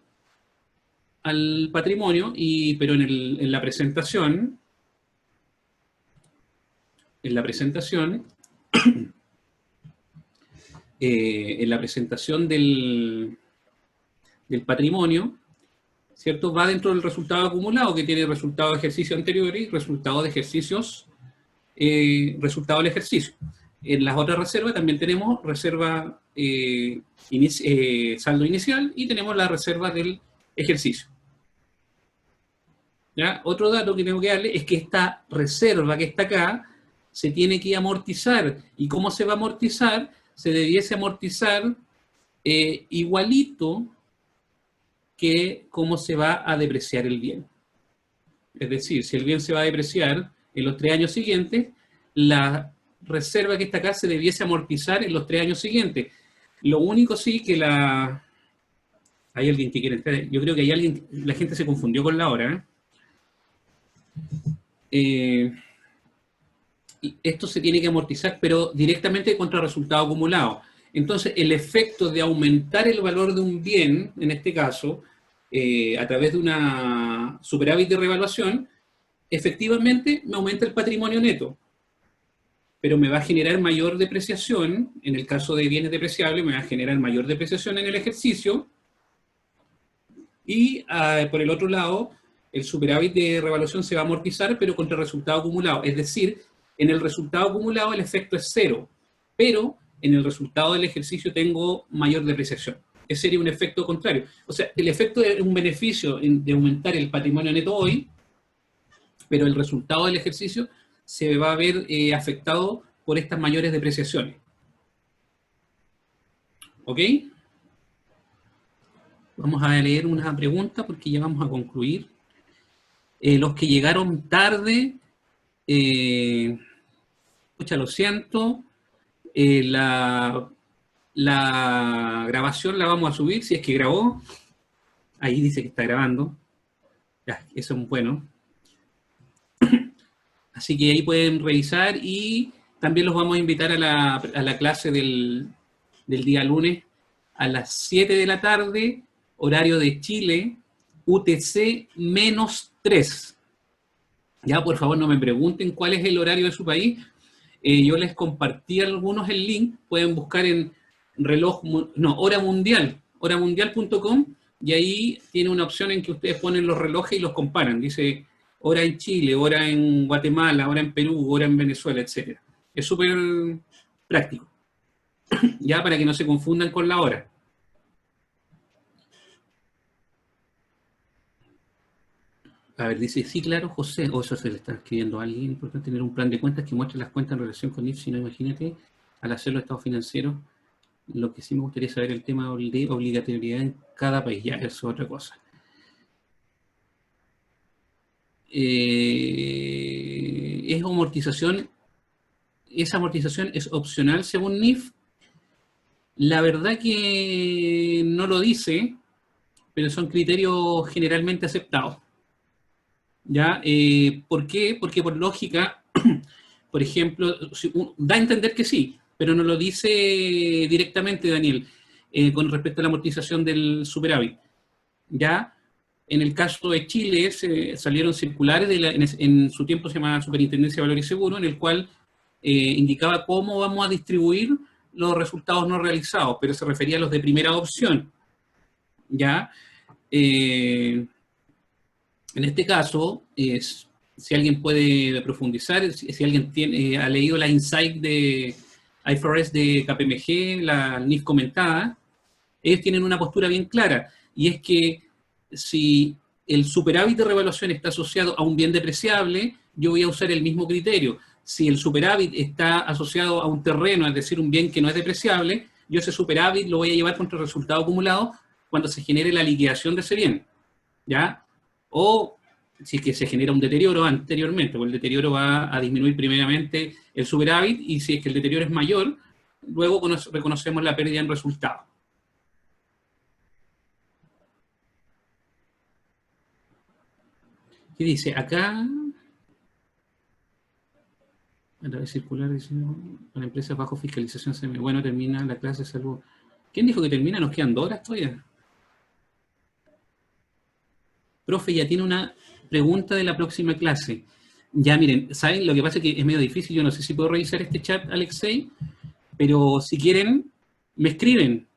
Al patrimonio, pero en la presentación, en la presentación del patrimonio, ¿cierto? Va dentro del resultado acumulado, que tiene resultado de ejercicio anteriores y resultado de ejercicios, resultado del ejercicio. En las otras reservas también tenemos reserva saldo inicial y tenemos la reserva del ejercicio. ¿Ya? Otro dato que tengo que darle es que esta reserva que está acá se tiene que amortizar. ¿Y cómo se va a amortizar? Se debiese amortizar igualito que cómo se va a depreciar el bien. Es decir, si el bien se va a depreciar en los 3 años siguientes, la reserva que está acá se debiese amortizar en los 3 años siguientes. Lo único sí que hay alguien que quiere entrar. Yo creo que hay alguien, la gente se confundió con la hora. Esto se tiene que amortizar, pero directamente contra el resultado acumulado. Entonces, el efecto de aumentar el valor de un bien, en este caso, a través de una superávit de revaluación, efectivamente me aumenta el patrimonio neto, pero me va a generar mayor depreciación, en el caso de bienes depreciables, me va a generar mayor depreciación en el ejercicio, y por el otro lado, el superávit de revaluación se va a amortizar, pero contra el resultado acumulado. Es decir, en el resultado acumulado el efecto es 0, pero en el resultado del ejercicio tengo mayor depreciación. Ese sería un efecto contrario. O sea, el efecto es un beneficio de aumentar el patrimonio neto hoy, pero el resultado del ejercicio se va a ver afectado por estas mayores depreciaciones. ¿Ok? Vamos a leer una pregunta porque ya vamos a concluir. Los que llegaron tarde, escucha, lo siento, la grabación la vamos a subir, si es que grabó. Ahí dice que está grabando. Ya, eso es bueno. Así que ahí pueden revisar y también los vamos a invitar a la clase del día lunes a las 7 de la tarde, horario de Chile, UTC-3. Ya, por favor, no me pregunten cuál es el horario de su país. Yo les compartí algunos el link. Pueden buscar en hora mundial, horamundial.com, y ahí tiene una opción en que ustedes ponen los relojes y los comparan. Dice hora en Chile, hora en Guatemala, hora en Perú, hora en Venezuela, etc. Es súper práctico. Ya, para que no se confundan con la hora. A ver, dice, sí, claro, José, o eso se le está escribiendo a alguien, importante tener un plan de cuentas que muestre las cuentas en relación con IF, si no, imagínate, al hacer los estados financieros, lo que sí me gustaría saber el tema de obligatoriedad en cada país, ya, eso es otra cosa. Es amortización, esa amortización es opcional según NIF. La verdad que no lo dice, pero son criterios generalmente aceptados. ¿Ya? ¿Por qué? Porque por lógica, por ejemplo, da a entender que sí, pero no lo dice directamente Daniel con respecto a la amortización del superávit. ¿Ya? En el caso de Chile salieron circulares, en su tiempo se llamaba Superintendencia de Valores y Seguros, en el cual indicaba cómo vamos a distribuir los resultados no realizados, pero se refería a los de primera opción. ¿Ya? En este caso, si alguien puede profundizar, si alguien ha leído la Insight de IFRS de KPMG, la NIF comentada, ellos tienen una postura bien clara, y es que si el superávit de revaluación está asociado a un bien depreciable, yo voy a usar el mismo criterio. Si el superávit está asociado a un terreno, es decir, un bien que no es depreciable, yo ese superávit lo voy a llevar contra el resultado acumulado cuando se genere la liquidación de ese bien. ¿Ya? O si es que se genera un deterioro anteriormente, o el deterioro va a disminuir primeramente el superávit, y si es que el deterioro es mayor, luego reconocemos la pérdida en resultado. ¿Qué dice? Acá, a través circular, para empresas bajo fiscalización, bueno, termina la clase, salvo... ¿Quién dijo que termina? Nos quedan 2 horas todavía. Profe, ya tiene una pregunta de la próxima clase. Ya, miren, ¿saben? Lo que pasa es que es medio difícil, yo no sé si puedo revisar este chat, Alexei, pero si quieren, me escriben.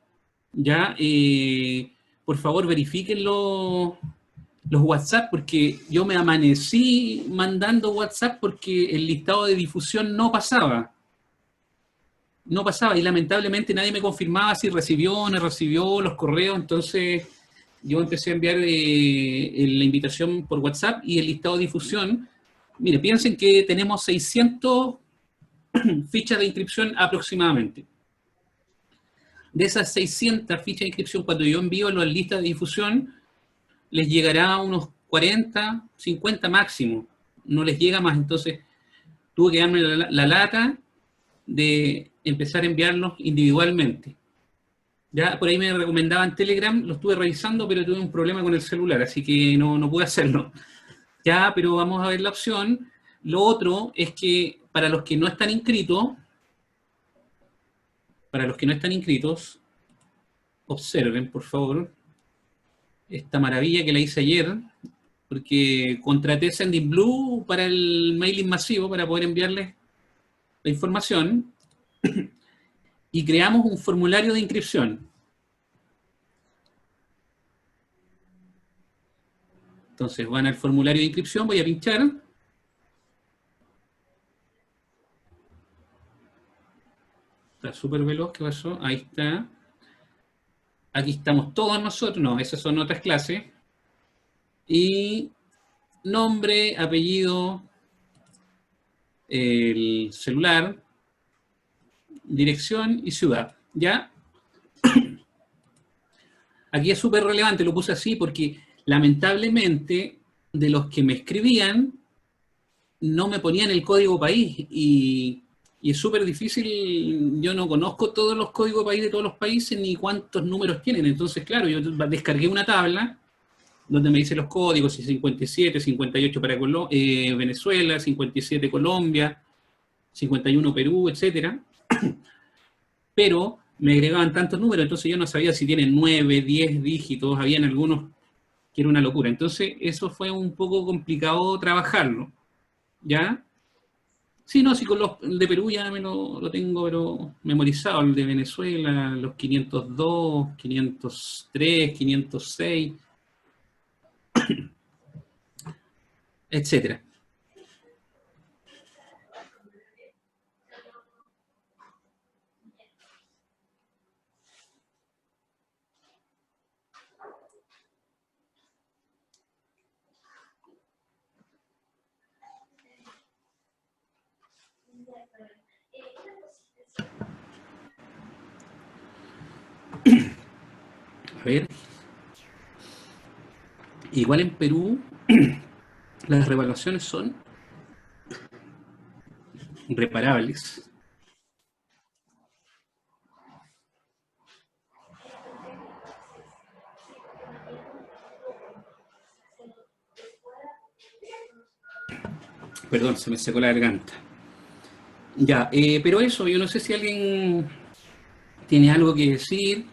Ya, por favor, verifiquen los WhatsApp, porque yo me amanecí mandando WhatsApp porque el listado de difusión no pasaba. No pasaba, y lamentablemente nadie me confirmaba si recibió o no recibió los correos, entonces yo empecé a enviar la invitación por WhatsApp y el listado de difusión. Mire, piensen que tenemos 600 fichas de inscripción aproximadamente. De esas 600 fichas de inscripción, cuando yo envío las listas de difusión, les llegará a unos 40, 50 máximo. No les llega más, entonces tuve que darme la lata de empezar a enviarlos individualmente. Ya por ahí me recomendaban Telegram, lo estuve revisando, pero tuve un problema con el celular, así que no pude hacerlo. Ya, pero vamos a ver la opción. Lo otro es que para los que no están inscritos, observen, por favor, esta maravilla que la hice ayer, porque contraté Sendinblue para el mailing masivo, para poder enviarles la información, y creamos un formulario de inscripción. Entonces van al formulario de inscripción, voy a pinchar. Está súper veloz, ¿qué pasó? Ahí está. Aquí estamos todos nosotros, no, esas son otras clases. Y nombre, apellido, el celular, dirección y ciudad. ¿Ya? Aquí es súper relevante, lo puse así porque lamentablemente de los que me escribían no me ponían el código país y es súper difícil, yo no conozco todos los códigos país de todos los países ni cuántos números tienen, entonces claro, yo descargué una tabla donde me dice los códigos, 57, 58 para Venezuela, 57 Colombia, 51 Perú, etcétera, pero me agregaban tantos números, entonces yo no sabía si tienen 9, 10 dígitos, habían algunos que era una locura, entonces eso fue un poco complicado trabajarlo, ¿ya? Sí, no, sí, con el de Perú ya me lo tengo pero memorizado, el de Venezuela, los 502, 503, 506, etcétera. A ver. Igual en Perú, las revaluaciones son reparables. Perdón, se me secó la garganta. Ya, pero eso, yo no sé si alguien tiene algo que decir.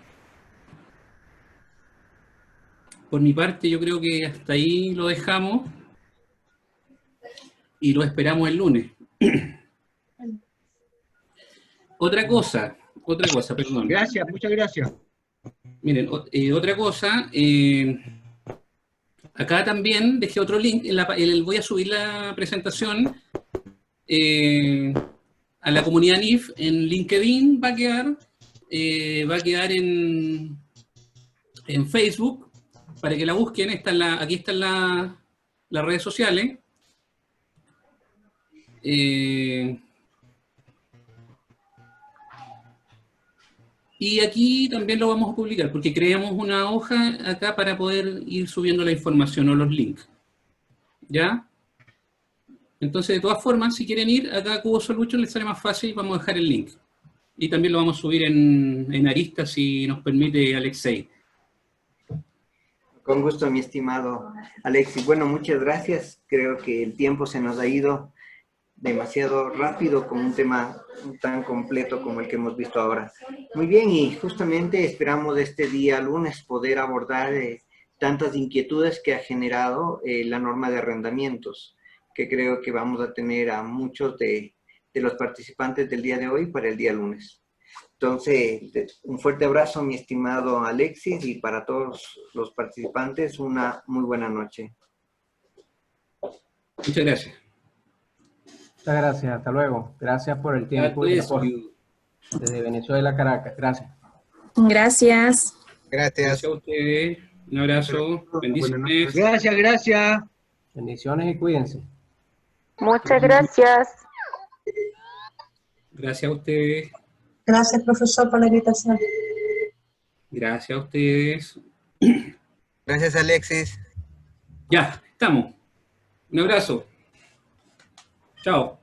Por mi parte, yo creo que hasta ahí lo dejamos y lo esperamos el lunes. Otra cosa, perdón. Gracias, muchas gracias. Miren, otra cosa, acá también dejé otro link, voy a subir la presentación a la comunidad NIF en LinkedIn, va a quedar en Facebook, para que la busquen, aquí están las redes sociales. Y aquí también lo vamos a publicar, porque creamos una hoja acá para poder ir subiendo la información o los links. ¿Ya? Entonces, de todas formas, si quieren ir, acá a Cubo Solutions les sale más fácil, vamos a dejar el link. Y también lo vamos a subir en Arista, si nos permite Alexei. Con gusto, mi estimado Alexis. Bueno, muchas gracias. Creo que el tiempo se nos ha ido demasiado rápido con un tema tan completo como el que hemos visto ahora. Muy bien, y justamente esperamos este día lunes poder abordar tantas inquietudes que ha generado la norma de arrendamientos, que creo que vamos a tener a muchos de los participantes del día de hoy para el día lunes. Entonces, un fuerte abrazo, mi estimado Alexis, y para todos los participantes, una muy buena noche. Muchas gracias. Muchas gracias, hasta luego. Gracias por el tiempo y el aporte. Desde Venezuela, Caracas, gracias. Gracias. Gracias a ustedes. Un abrazo. Bendiciones. Gracias, gracias. Bendiciones y cuídense. Muchas gracias. Gracias a ustedes. Gracias, profesor, por la invitación. Gracias a ustedes. Gracias, Alexis. Ya, estamos. Un abrazo. Chao.